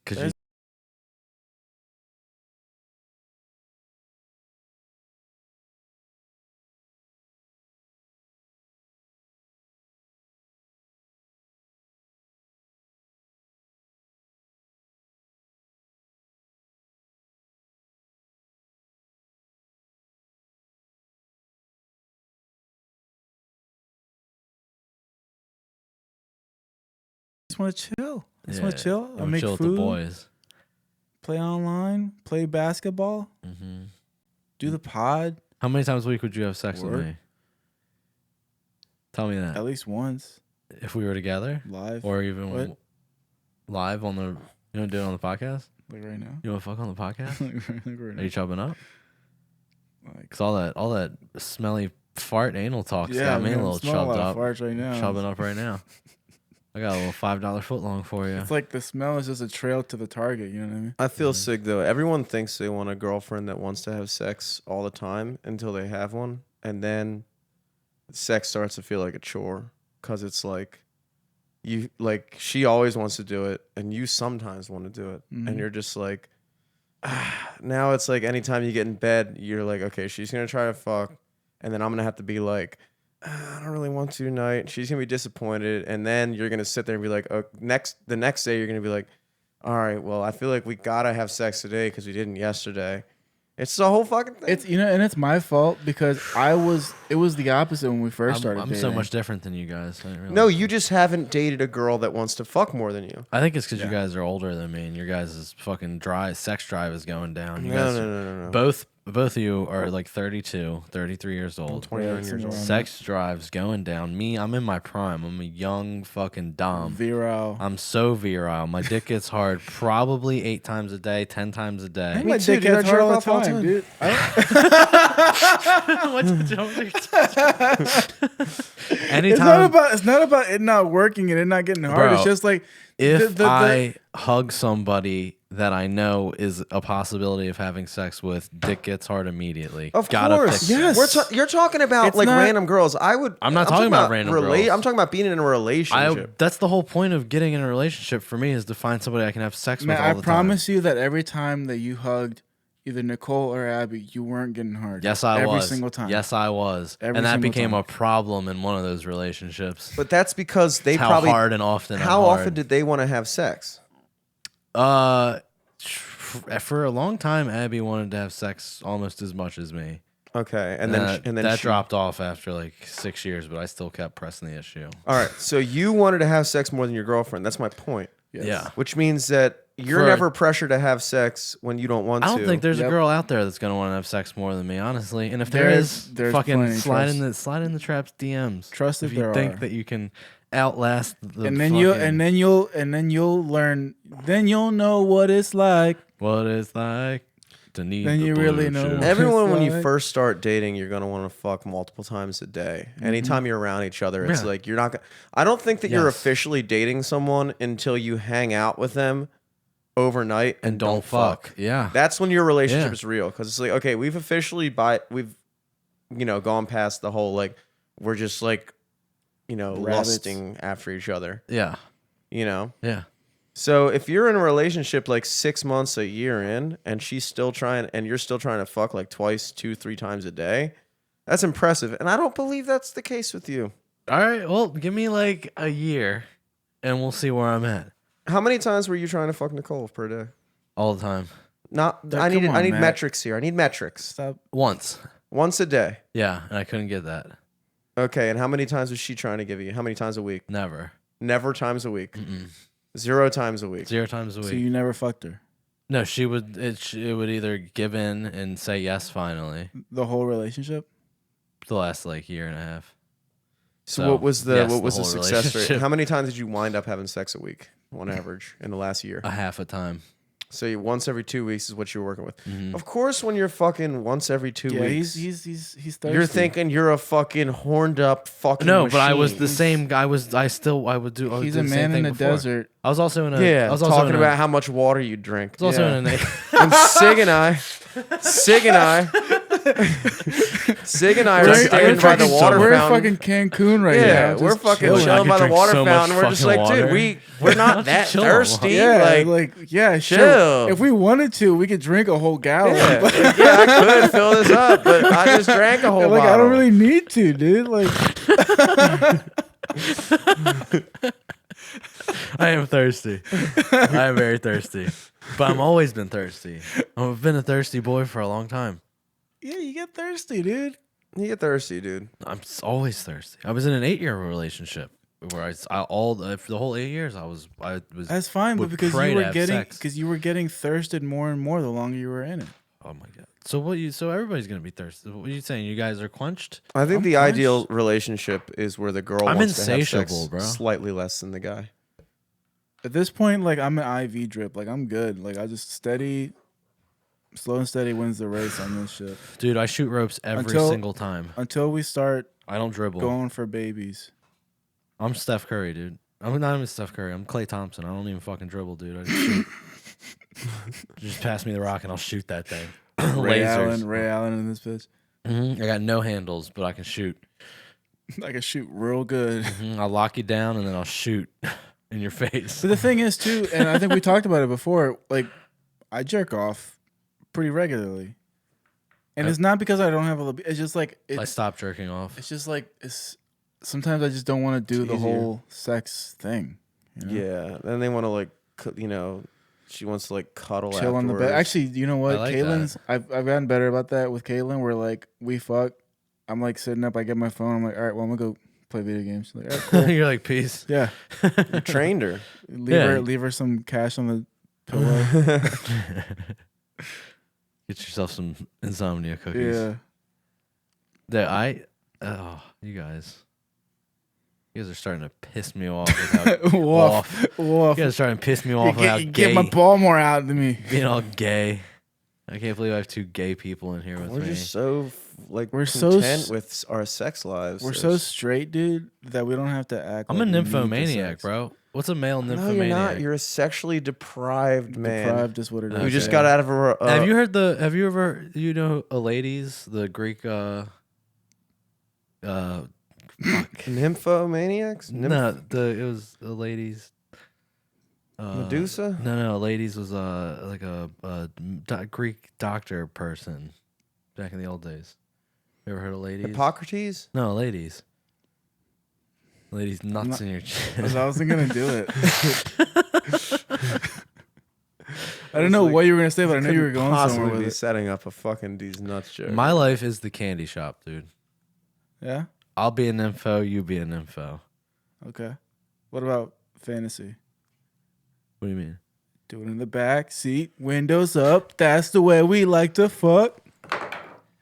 Cause you.
Just want to chill. I make
chill
food.
With the boys.
Play online. Play basketball.
Mm-hmm.
Do the pod.
How many times a week would you have sex with me? Tell me that.
At least once.
If we were together?
Live.
Or even live on the... You want to do it on the podcast?
Like right now?
You want to fuck on the podcast?
like right now.
Are you chubbing up?
Like,
Because all that smelly fart anal talk's
yeah,
got me a little chubbed up.
Farts right now.
Chubbing up right now. I got a little $5 footlong for you.
It's like the smell is just a trail to the target. You know what I mean?
I feel sick though. Everyone thinks they want a girlfriend that wants to have sex all the time until they have one, and then sex starts to feel like a chore because it's like she always wants to do it, and you sometimes want to do it, and you're just like, now it's like anytime you get in bed, you're like, okay, she's gonna try to fuck, and then I'm gonna have to be like, I don't really want to tonight. She's gonna be disappointed, and then you're gonna sit there and be like, oh, the next day you're gonna be like, all right, well, I feel like we gotta have sex today because we didn't yesterday. It's the whole fucking thing.
It's and it's my fault because it was the opposite when we first started.
I'm
dating.
so much different than you guys. I didn't realize.
No, you just haven't dated a girl that wants to fuck more than you.
I think it's because you guys are older than me, and your guys' fucking sex drive is going down.
No.
Both of you are like 32, 33 years old.
29 years old.
Sex drive's going down. Me, I'm in my prime. I'm a young fucking dom.
Virile.
I'm so virile. My dick gets hard probably 8 times a day, 10 times a day.
My dick gets hard all the time, dude.
What's the joke?
Anytime. It's not about it not working and it not getting hard.
Bro,
it's just like
if I hug somebody that I know is a possibility of having sex with, dick gets hard immediately.
Of
Gotta
course,
fix
yes.
it.
You're talking about
It's
like
not-
random girls.
I'm not talking about random girls.
I'm talking about being in a relationship.
That's the whole point of getting in a relationship for me is to find somebody I can have sex with all the time.
I promise you that every time that you hugged either Nicole or Abby, you weren't getting hard.
Yes, I was.
Every single time.
Yes, I was.
Every
and that
single
became
time.
a problem in one of those relationships.
But that's because they
How
probably
hard and often.
How
I'm hard.
often did they want to have sex?
For a long time, Abby wanted to have sex almost as much as me.
Okay, and then
that
she
dropped off after like 6 years, but I still kept pressing the issue.
All right, so you wanted to have sex more than your girlfriend. That's my point.
Yes.
Yeah.
Which means that you're never pressured to have sex when you don't want to.
I don't think there's
Yep.
a girl out there that's gonna want to have sex more than me, honestly. And if
There's
fucking
plenty.
slide in the traps DMs.
Trust
if
that
you
there
think
are.
that you can outlast the
And then
fucking-
you'll learn. Then you'll know what it's like.
what it's like to need.
Then
the
you really
blue
know
chew.
what-
Everyone, when you
like-
first start dating, you're gonna want to fuck multiple times a day. Anytime you're around each other, it's
Yeah.
like you're not gonna. I don't think that you're
Yes.
officially dating someone until you hang out with them overnight and don't fuck.
Yeah.
That's when your relationship
Yeah.
is real, because it's like, okay, we've gone past the whole like we're just like
Rabbits.
lusting after each other.
Yeah. Yeah.
So if you're in a relationship like 6 months, a year in, and she's still trying, and you're still trying to fuck like twice, 2-3 times a day, that's impressive. And I don't believe that's the case with you.
All right. Well, give me like a year, and we'll see where I'm at.
How many times were you trying to fuck Nicole per day?
All the time.
I need
Matt.
metrics here. I need metrics.
Stop.
Once.
Once a day.
Yeah, and I couldn't get that.
Okay, and how many times was she trying to give you? How many times a week?
Never.
Never times a week.
Mm-mm.
0 times a week.
0 times a week.
So you never fucked her
No, she would. It would either give in and say yes finally.
the whole relationship?
The last like year and a half.
So what was the
yes,
what was the
whole
success rate?
relationship.
How many times did you wind up having sex a week on average in the last year?
A half a time.
So once every 2 weeks is what you're working with. Of course, when you're fucking once every 2 weeks,
he's thirsty.
you're thinking you're a fucking horned up fucking
No,
machine.
but I was the same guy. I would do.
He's a man in the desert.
I was also in a.
Yeah,
I was also
talking
in
about how much water you drink.
I was also in a.
And Sig and I are standing by the water
We're in
fountain.
fucking Cancun right now.
Yeah, we're fucking
chilling. I
chilling
could
by the
drink
water
so much
fountain. We're just like,
fucking
dude,
water.
we're not that
Chill.
thirsty.
Yeah,
Chill.
sure. If we wanted to, we could drink a whole gallon.
Yeah,
But,
I could fill this up, but I just drank a whole
like,
bottle.
I don't really need to, dude. Like,
I am thirsty. I am very thirsty, but I've always been thirsty. I've been a thirsty boy for a long time.
yeah, you get thirsty, dude.
You get thirsty, dude.
I'm always thirsty. I was in an 8-year relationship where for the whole 8 years I was.
That's fine, but
would
because
pray to have sex.
you were getting thirsted more and more the longer you were in it.
Oh my god. So everybody's gonna be thirsty. What are you saying? You guys are quenched?
I think
I'm
the
quenched.
ideal relationship is where the girl
I'm
wants to have
insatiable,
sex
bro.
slightly less than the guy.
At this point, like, I'm an IV drip. Like, I'm good. Like, I just slow and steady wins the race on this shit.
Dude, I shoot ropes every single time.
Until we start
I don't dribble.
going for babies.
I'm Steph Curry, dude. I'm not even Steph Curry. I'm Klay Thompson. I don't even fucking dribble, dude. I just shoot. Just pass me the rock and I'll shoot that thing.
Ray
Lasers.
Allen in this bitch.
I got no handles, but I can shoot.
I can shoot real good.
I'll lock you down and then I'll shoot in your face.
But the thing is, too, and I think we talked about it before, like, I jerk off pretty regularly. And it's not because I don't have a libido. It's just like...
I stopped jerking off.
It's just like... Sometimes I just don't want to do the
easier.
whole sex thing. You know?
Yeah, then they want to like, she wants to like cuddle
Chill on the bed.
afterwards.
Actually, you know what?
I like
Kaylin's... I've gotten better about that with Kaylin, where, like, we fuck. I'm, like, sitting up. I get my phone. I'm like, all right, well, I'm going to go play video games. She's like, all right, cool.
You're like, peace.
Yeah.
You trained her.
Leave her some cash on the pillow.
Get yourself some insomnia cookies.
Yeah.
You guys are starting to piss me off. Woof. You guys are starting to piss me off without
Get my Baltimore out to me.
being all gay. I can't believe I have 2 gay people in here with
We're
me.
just so
We're
content with our sex lives.
We're so straight, dude, that we don't have to act.
I'm
like
a
we need the
nymphomaniac,
sex.
bro. What's a male
No,
nymphomaniac?
you're not. You're a sexually deprived man.
Deprived is what it is.
You just got out of a.
Have you ever Ladies, the Greek
nymphomaniacs?
it was a ladies.
Medusa?
No, ladies was like a Greek doctor person back in the old days. You ever heard of ladies?
Hippocrates?
No, ladies. Ladies nuts in your chin.
I wasn't gonna do it. I don't know what you were gonna say, but I knew you were going somewhere with
be
it.
setting up a fucking these nuts joke.
My life is the candy shop, dude.
Yeah.
I'll be an nympho, you be an nympho.
Okay. What about fantasy?
What do you mean?
Do it in the back seat, windows up. That's the way we like to fuck.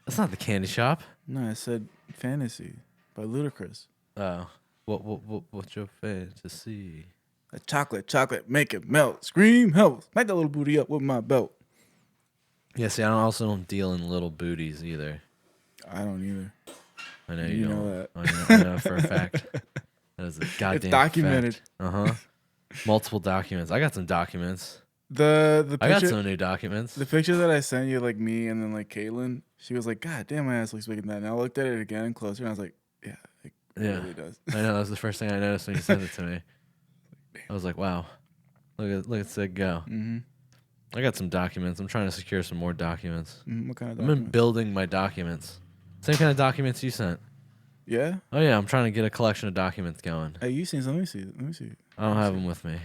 That's not the candy shop.
No, I said fantasy by Ludacris.
Oh. What's your fantasy?
A chocolate, make it melt. Scream, help. Make that little booty up with my belt.
Yeah, see, I also don't deal in little booties either.
I don't either.
I know
You
don't.
know that.
I know for a fact. That is a goddamn
It's documented.
Uh-huh. Multiple documents. I got some documents.
The
I got
picture,
some new documents.
the picture that I sent you, like me and then like Caitlin, she was like, God damn, my ass looks big in that. And I looked at it again closer and I was like, yeah, it really does.
I know, that was the first thing I noticed when you sent it to me. I was like, wow. Look at Sid go.
Mm-hmm.
I got some documents. I'm trying to secure some more documents.
What kind of
I'm
document?
building my documents. Same kind of documents you sent.
Yeah?
Oh yeah, I'm trying to get a collection of documents going.
Hey, you seen some? Let me see.
I don't have them with me.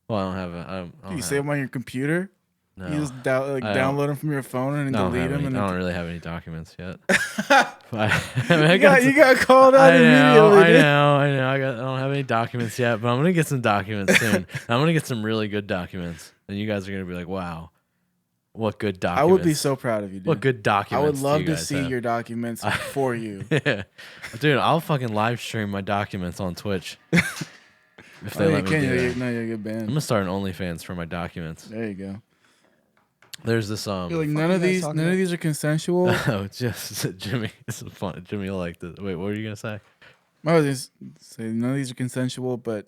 Well, I don't have it. I don't
You
have
save them on your computer?
No.
You just
I
download them from your phone and
I don't
delete
have
them?
any-
And
I
then
don't really have any documents yet. I
you got called out immediately. dude.
I don't have any documents yet, but I'm gonna get some documents soon. I'm gonna get some really good documents, and you guys are gonna be like, "Wow, what good
I
documents!"
would be so proud of you, dude.
What good
I
documents?
would love
do you
to
guys
see
have?
your documents for you.
Yeah, dude, I'll fucking live stream my documents on Twitch if they let me do that.
No, you'll get
I'm
banned.
gonna start an OnlyFans for my documents.
There you go.
There's this
You're like none of these are consensual.
Oh, just Jimmy. This is fun. Jimmy, you'll like this. Wait, what were you gonna say?
I was just saying none of these are consensual, but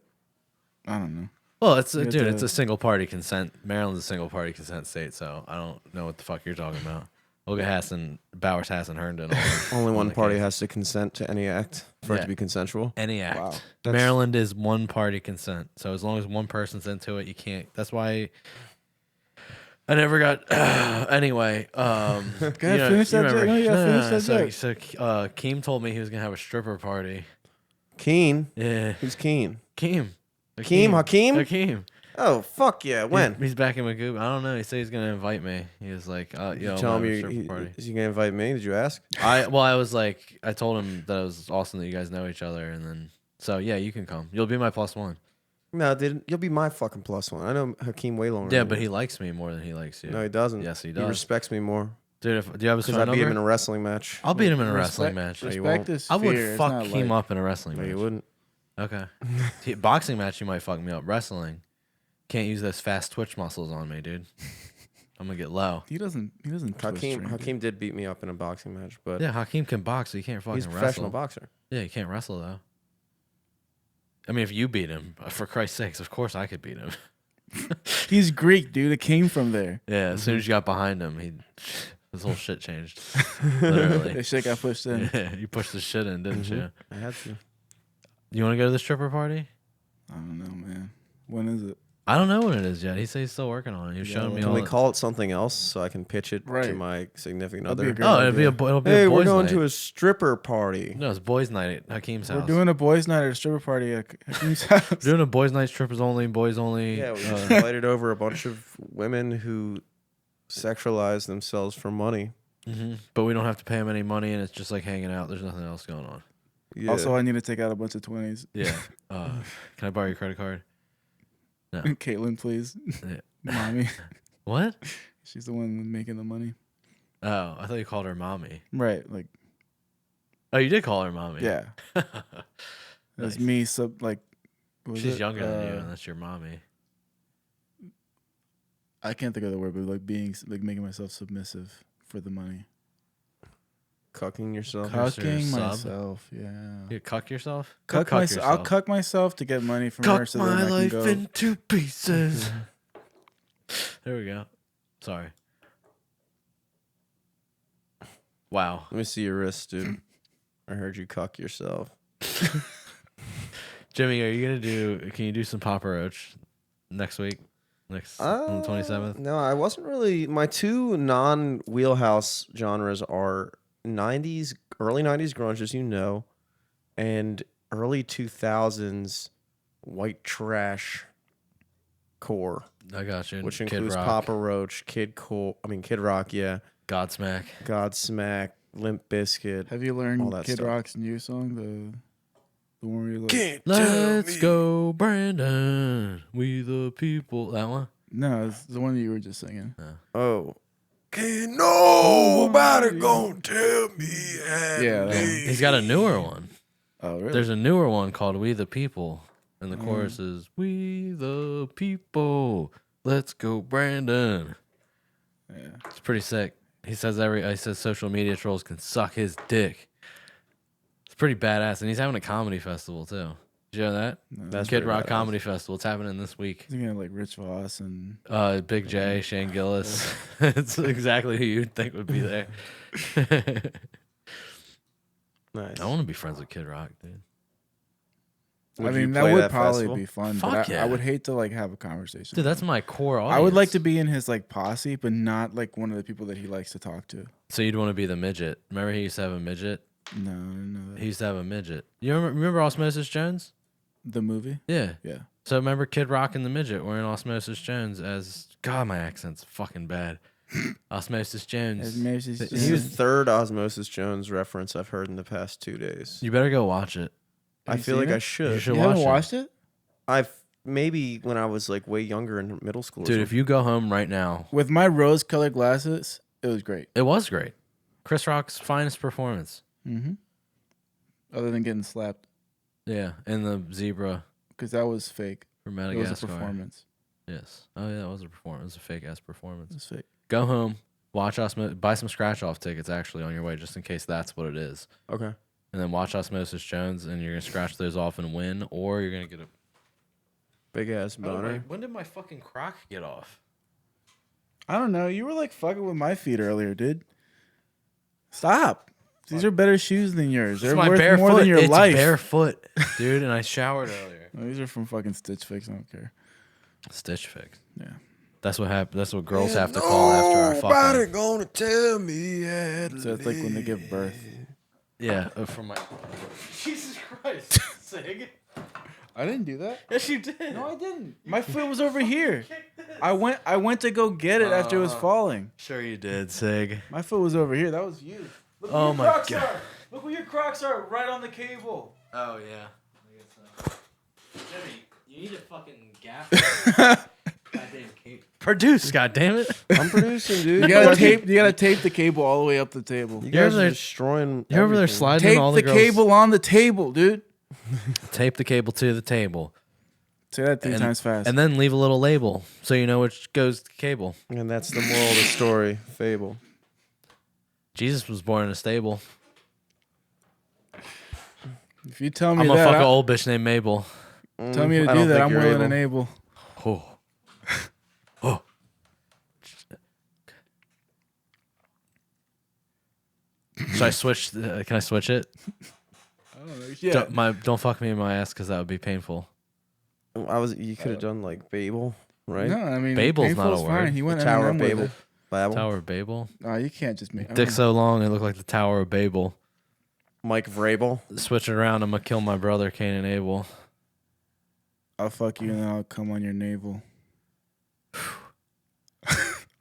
I don't know.
Well, it's a single party consent. Maryland's a single party consent state, so I don't know what the fuck you're talking about. Olga Hassan, Bowers Hassan, Herndon.
Only one party has to consent to any act for it to be consensual.
Any act. Wow. Maryland is one party consent. So as long as one person's into it, you can't. That's why I never got. Anyway,
finish that joke.
So Keem told me he was gonna have a stripper party.
Keen?
Yeah.
Who's Keen?
Keem.
Hakeem? Oh, fuck yeah. When?
He's back in Magoo. I don't know. He said he's going to invite me. He was like, yo,
tell him is he going to invite me? Did you ask?
I told him that it was awesome that you guys know each other. And then, so yeah, you can come. You'll be my +1.
No, you'll be my fucking +1. I know Hakeem way longer.
Yeah, but he likes me more than he likes you.
No, he doesn't.
Yes, he does.
He respects me more.
Dude, do you have his phone number?
I beat him in a wrestling match.
I'll beat him in a wrestling match.
Respect is
I would
fear.
fuck Keem up in a wrestling match.
No, you wouldn't.
Okay. Boxing match, you might fuck me up. Wrestling, can't use those fast twitch muscles on me, dude. I'm gonna get low.
He doesn't.
Hakeem did beat me up in a boxing match, but
yeah, Hakeem can box. So he can't fucking
he's a professional boxer.
Yeah, he can't wrestle though. I mean, if you beat him, for Christ's sakes, of course I could beat him.
He's Greek, dude. It came from there.
Yeah, as soon as you got behind him, his whole shit changed. Literally,
the shit got pushed in.
Yeah, you pushed the shit in, didn't you?
I had to.
You want to go to the stripper party?
I don't know, man. When is it?
I don't know when it is yet. He said he's still working on it. He was showing me.
Can we call it something else so I can pitch it to my significant other?
It'll be a boys'
night. We're going
to
a stripper party.
No, it's boys' night at Hakeem's house.
We're doing a boys' night at a stripper party at Hakeem's house.
We're doing a boys' night, strippers only, boys only.
Yeah, we invited over a bunch of women who sexualize themselves for money.
Mm-hmm. But we don't have to pay them any money, and it's just like hanging out. There's nothing else going on.
Yeah. Also, I need to take out a bunch of 20s.
Yeah. Can I borrow your credit card? No.
Caitlin, please. Yeah. Mommy.
What?
She's the one making the money.
Oh, I thought you called her mommy.
Right. Like.
Oh, you did call her mommy.
Yeah. That's me.
She's younger than you, and that's your mommy.
I can't think of the word, but making myself submissive for the money.
Cucking yourself?
Cucking myself, yeah.
You cuck yourself?
Cuck myself. I'll cuck myself to get money from her so then I can go.
Cuck my life in 2 pieces. There we go. Sorry. Wow.
Let me see your wrist, dude. I heard you cuck yourself.
Jimmy, can you do some Papa Roach next week? On the 27th?
No, I wasn't really. My two non-wheelhouse genres are early 90s grunge, as you know, and early 2000s white trash core.
I got you.
Which includes Papa Roach, Kid Rock, yeah. Godsmack, Limp Bizkit.
Have you learned Kid Rock's new song? The one where you're like,
let's go, Brandon. We the people. That one?
No, it's the one that you were just singing.
Oh. Can't nobody gonna tell me.
Yeah,
he's got a newer one.
Oh, really?
There's a newer one called "We the People," and the chorus is "We the people, let's go, Brandon."
Yeah,
it's pretty sick. He says social media trolls can suck his dick. It's pretty badass, and he's having a comedy festival too. Did you know that?
No,
that's Kid Rock Comedy Festival. It's happening this week.
He's gonna like Rich Voss and
Big J, Shane Gillis. It's exactly who you'd think would be there.
Nice.
I want to be friends with Kid Rock, dude.
I mean, that would probably be fun.
Fuck
but I would hate to like have a conversation.
Dude, that's my core audience.
I would like to be in his like posse, but not like one of the people that he likes to talk to.
So you'd want to be the midget. Remember he used to have a midget?
No, I didn't know that.
He used to have a midget. You remember Osmosis Jones?
The movie?
Yeah.
Yeah.
So remember Kid Rock and the midget were in Osmosis Jones as... God, my accent's fucking bad. Osmosis Jones.
He was third Osmosis Jones reference I've heard in the past 2 days.
You better go watch it.
I feel like I should.
You should
watch it. Watched it?
Maybe when I was like way younger in middle school.
Dude, if you go home right now...
With my rose-colored glasses, it was great.
It was great. Chris Rock's finest performance.
Mm-hmm. Other than getting slapped.
Yeah, and the zebra.
Because that was fake.
From Madagascar.
It was a performance.
Yes. Oh, yeah, that was a performance. It was a fake-ass performance.
It was fake.
Go home, watch Osmosis, buy some scratch-off tickets actually on your way, just in case that's what it is.
Okay.
And then watch Osmosis Jones, and you're gonna scratch those off and win, or you're gonna get a
big ass boner.
When did my fucking Croc get off?
I don't know. You were like fucking with my feet earlier, dude. Stop. These are better shoes than yours. They're worth more than your life.
It's barefoot, dude, and I showered earlier.
No, these are from fucking Stitch Fix. I don't care.
Stitch Fix.
Yeah.
That's what happened. That's what girls have to call after our fucking.
Nobody gonna tell me.
So it's like when they give birth.
Yeah, from my. Jesus Christ, Sig.
I didn't do that.
Yes, you did.
No, I didn't. My foot was over here. I went to go get it after it was falling.
Sure you did, Sig.
My foot was over here. That was you. Look where your Crocs are. Look where your Crocs are, right on the cable.
Oh yeah. I guess so. Jimmy, you need a fucking gaff. Goddamn cable. Produce, goddammit.
I'm producing, dude.
You gotta tape the cable all the way up the table.
You guys are destroying.
You're over there
everything.
sliding
Tape
all
the
girls.
cable on the table, dude.
Tape the cable to the table.
Say that three times fast.
And then leave a little label so you know which goes to the cable.
And that's the moral of the story. Fable.
Jesus was born in a stable.
If you tell me
I'm
that,
gonna fuck an old bitch named Mabel.
Tell me to do that. I'm willing and able.
Oh. Oh. Should I switch? Can I switch it?
I don't know. Yeah.
Don't fuck me in my ass because that would be painful.
You could have done like Babel, right?
No, I mean
Babel's not a
fine.
word.
He went
The Tower
Eminem
of
with
Babel.
it.
Babel.
Tower of Babel.
No, you can't just make.
Dick so long it looked like the Tower of Babel.
Mike Vrabel.
Switch it around. I'm gonna kill my brother Cain and Abel.
I'll fuck you and then I'll come on your navel.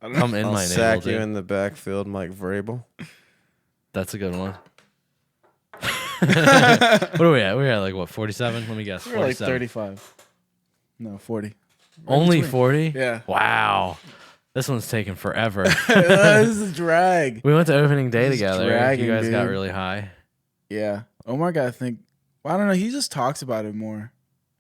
Come in
I'll
my
sack
navel,
you
dude.
in the backfield, Mike Vrabel.
That's a good one. What are we at? We're at like what, 47? Let me guess.
We're like
47.
35. No, 40.
Only 40?
Yeah.
Wow. This one's taking forever.
This is a drag.
We went to opening day
This is
together.
dragging,
You guys got
dude.
really high.
Yeah. Omar got to think. Well, I don't know. He just talks about it more.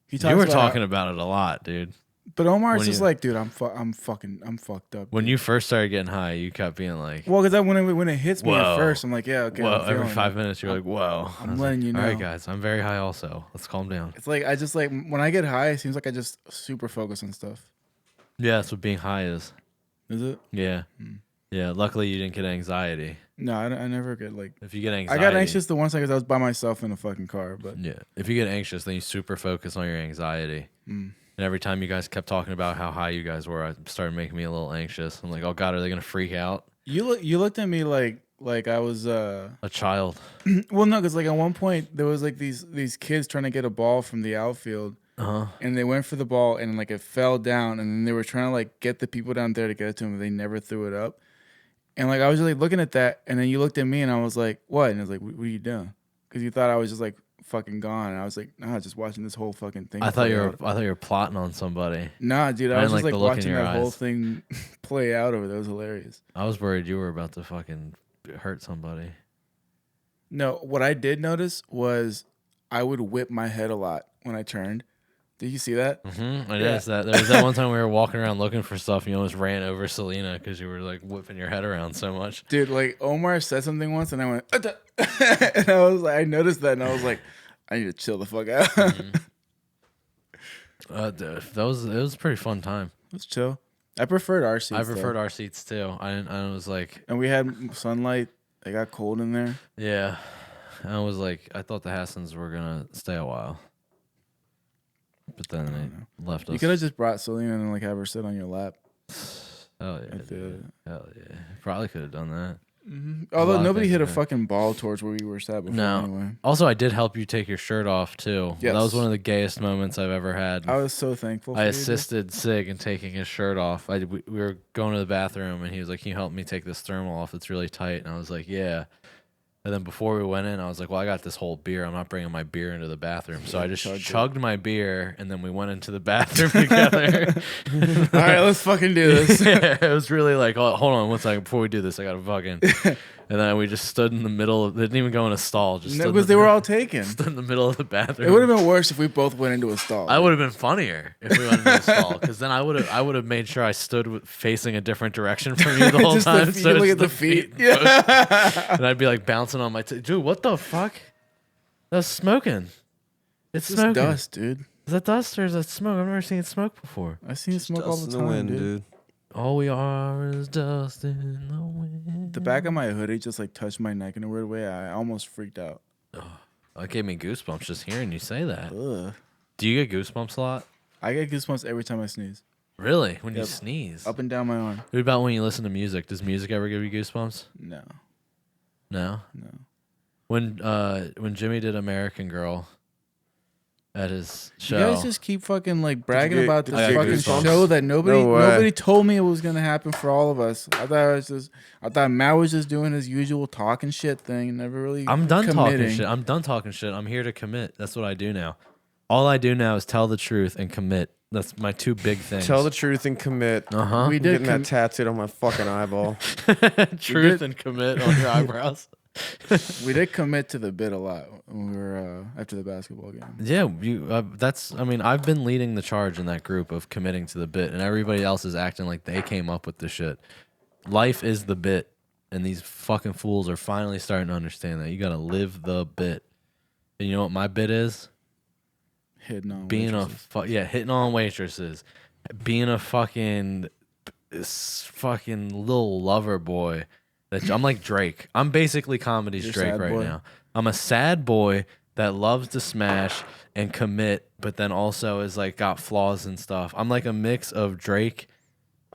He talks
You were
about
talking about it a lot, dude.
But Omar's
when
just
you-
like, dude, I'm fucked up.
When
dude.
you first started getting high, you kept being like,
Well, because when it hits me
Whoa.
at first, I'm like, yeah, okay.
whoa,
I'm
every
feeling
5
it.
minutes you're like, whoa.
I'm
I was
letting
like,
you know.
All right, guys, I'm very high also. Let's calm down.
It's like I just like when I get high, it seems like I just super focus on stuff.
Yeah, that's what being high is.
Is it?
Yeah. Yeah, luckily you didn't get anxiety.
No, I never get like.
If you get
I
anxiety.
got anxious the one second 'cause I was by myself in a fucking car, but
Yeah. If you get anxious, then you super focus on your anxiety. And every time you guys kept talking about how high you guys were, it started making me a little anxious. I'm like, oh God, are they gonna freak out?
you looked at me like I was
A child.
well, no, because like at one point there was like these kids trying to get a ball from the outfield, and they went for the ball and like it fell down, and then they were trying to like get the people down there to get it to them, but they never threw it up. And like I was just like looking at that, and then you looked at me, and I was like, "What?" And I was like, "What are you doing?" Because you thought I was just like fucking gone, and I was like, "Nah, just watching this whole fucking thing."
I thought
play
you
out."
were plotting on somebody.
Nah, dude,
I
I was
didn't
just
like
like
the look in
watching
your
that whole
eyes.
thing play out over there. It was hilarious.
I was worried you were about to fucking hurt somebody.
No, what I did notice was I would whip my head a lot when I turned. Did you see that?
I noticed that. There was that one time we were walking around looking for stuff and you almost ran over Selena because you were like whipping your head around so much.
Dude, like Omar said something once and I went, "Utta." And I was like, I noticed that and I was like, I need to chill the fuck out.
It was a pretty fun time.
Let's chill. I preferred our seats.
I preferred
though.
our seats too. I was like,
And we had sunlight. It got cold in there.
yeah. I was like, I thought the Hassans were gonna stay a while, but then they left us.
You could have just brought Selena and like have her sit on your lap.
Hell yeah,
I feel
dude. Hell yeah. Probably could have done that.
Although
lot of
nobody
things
hit a
in there.
fucking ball towards where we were sat before
No.
anyway.
Also, I did help you take your shirt off too.
Yes.
That was one of the gayest moments I've ever had.
I was so thankful for
I
you, dude.
assisted Sig in taking his shirt off. We were going to the bathroom, and he was like, "Can you help me take this thermal off? It's really tight." And I was like, "Yeah." And then before we went in, I was like, "Well, I got this whole beer. I'm not bringing my beer into the bathroom." So I just chugged my beer, and then we went into the bathroom together.
All right, let's fucking do this.
Yeah, it was really like, oh, hold on one second. Before we do this, I got to fucking... And then we just stood in the middle of. They didn't even go in a stall. Just
No, because they were all taken.
Stood in the middle of the bathroom.
It would have been worse if we both went into a stall.
I would have been funnier if we went into a stall, because then I would have made sure I stood facing a different direction from you the whole
Just
time.
the feet, look at the feet.
Yeah. And I'd be like bouncing on my dude. What the fuck? That's smoking. It's
just
smoking.
dust, dude.
Is that dust or is that smoke? I've never seen smoke before.
I seen smoke all the time,
wind,
dude.
All we are is dust in the wind.
The back of my hoodie just like touched my neck in a weird way. I almost freaked out.
That gave me goosebumps just hearing you say that.
Ugh.
Do you get goosebumps a lot?
I get goosebumps every time I sneeze.
Really? When you sneeze?
Up and down my arm.
What about when you listen to music? Does music ever give you goosebumps?
No.
No?
No.
When Jimmy did American Girl at his show.
You guys just keep fucking like bragging about this
I got
fucking
goosebumps.
show that nobody
No way.
nobody told me it was gonna happen for all of us. I thought Matt was just doing his usual talking shit thing, never really.
I'm done talking
committing.
shit. I'm done talking shit. I'm here to commit. That's what I do now. All I do now is tell the truth and commit. That's my two big things.
Tell the truth and commit.
Uh-huh.
We
I'm
did
getting that tattooed on my fucking eyeball.
Truth and commit on your eyebrows.
We did commit to the bit a lot when we were after the basketball game.
Yeah, that's. I mean, I've been leading the charge in that group of committing to the bit, and everybody else is acting like they came up with the shit. Life is the bit, and these fucking fools are finally starting to understand that you gotta live the bit. And you know what my bit is?
Hitting on
Being
waitresses.
hitting on waitresses, being a fucking little lover boy. I'm like Drake. I'm basically comedy's
You're
Drake
sad
right
boy?
now. I'm a sad boy that loves to smash and commit, but then also is like got flaws and stuff. I'm like a mix of Drake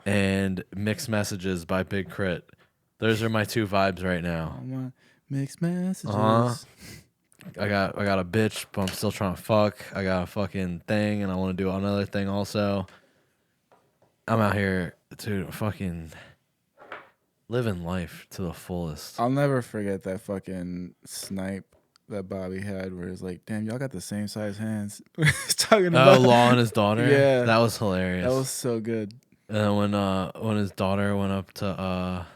and Mixed Messages by Big Crit. Those are my two vibes right now.
Oh, my mixed messages.
I got a bitch, but I'm still trying to fuck. I got a fucking thing, and I want to do another thing also. I'm out here, dude, fucking living life to the fullest.
I'll never forget that fucking snipe that Bobby had, where it's like, "Damn, y'all got the same size hands." He's talking about
Law and his daughter.
Yeah.
That was hilarious.
That was so good.
And then when his daughter went up to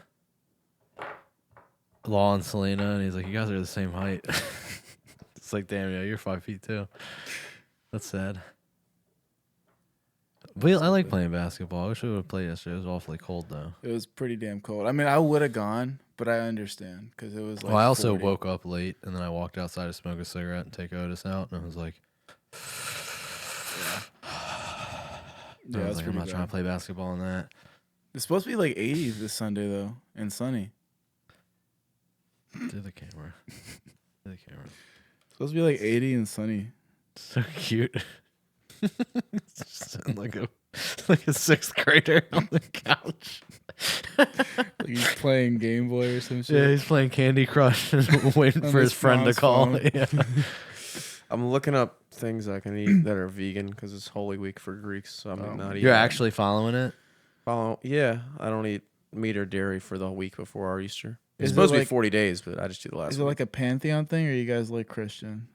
Law and Selena, and he's like, "You guys are the same height." It's like, damn, yeah, you're 5 feet too. That's sad. I like playing basketball. I wish we would have played yesterday. It was awfully cold though.
It was pretty damn cold. I mean, I would have gone, but I understand because it was like.
Well, I also
40.
woke up late, and then I walked outside to smoke a cigarette and take Otis out, and I was like,
Yeah, it's
I'm
pretty
not trying
bad.
to play basketball in that.
It's supposed to be like 80 this Sunday though, and sunny.
Do the camera. Do the camera.
It's supposed to be like 80 and sunny.
So cute. Just like a sixth grader on the couch.
Like he's playing Game Boy or some shit.
Yeah, he's playing Candy Crush and waiting
On
for
his
his friend to
mom's
call.
phone.
Yeah.
I'm looking up things I can eat that are vegan because it's Holy Week for Greeks. So I'm not eating.
You're actually following it?
Yeah, I don't eat meat or dairy for the week before our Easter. It's
Is it
supposed to be
like-
40 days, but I just do the last
Is it
week.
like a pantheon thing, or you guys like Christian?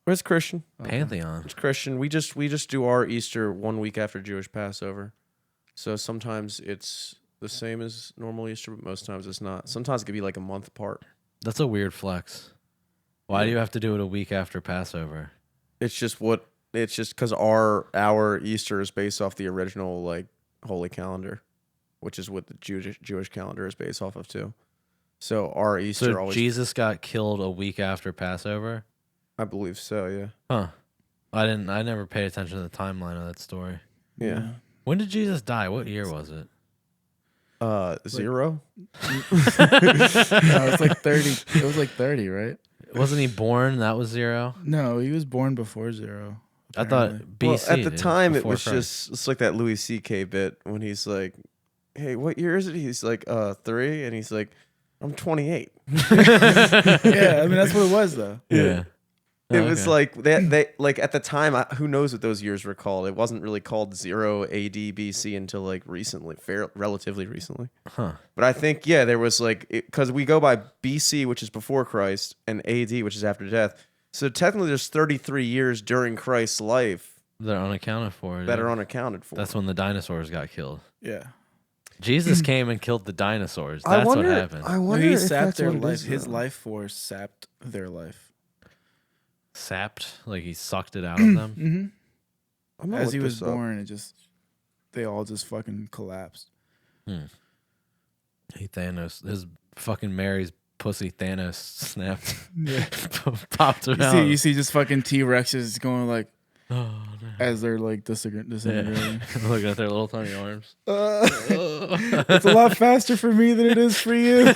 It's Christian.
Pantheon.
It's Christian. We just do our Easter 1 week after Jewish Passover. So sometimes it's the same as normal Easter, but most times it's not. Sometimes it could be like a month apart.
That's a weird flex. Why do you have to do it a week after Passover?
It's just because our Easter is based off the original like holy calendar, which is what the Jewish calendar is based off of too. So our Easter
So
always,
Jesus got killed a week after Passover?
I believe so. Yeah.
Huh. I never paid attention to the timeline of that story.
Yeah.
When did Jesus die? What year was it?
0.
No, it's like 30. It was like 30, right?
Wasn't he born? That was 0?
No, he was born before 0.
I thought
apparently.
BC.
Well, at the
dude,
time, it
before
was
Christ.
it's like that Louis C.K. bit when he's like, "Hey, what year is it?" He's like, 3, and he's like, "I'm 28."
Yeah, I mean that's what it was though.
Yeah.
It
Oh,
was
okay.
like they like at the time. Who knows what those years were called? It wasn't really called 0 AD BC until like recently, relatively recently.
Huh.
But I think there was like because we go by BC, which is before Christ, and AD, which is after death. So technically, there's 33 years during Christ's life
They're unaccounted for.
that
dude.
are unaccounted for.
That's when the dinosaurs got killed.
Yeah.
Jesus came and killed the dinosaurs. That's what happened.
I wonder
he
if
sapped
that's
their
what it
life.
is,
His
though.
life force sapped their life.
Sapped, like he sucked it out of them.
Mm-hmm.
I'm gonna
As
look
he was
this up.
born, they all just fucking collapsed.
He Thanos, his fucking Mary's pussy Thanos snapped,
Yeah.
popped him out.
You see just fucking T-Rexes going like,
Oh, no.
as they're like disintegrating.
Yeah. Looking at their little tiny arms.
It's a lot faster for me than it is for you.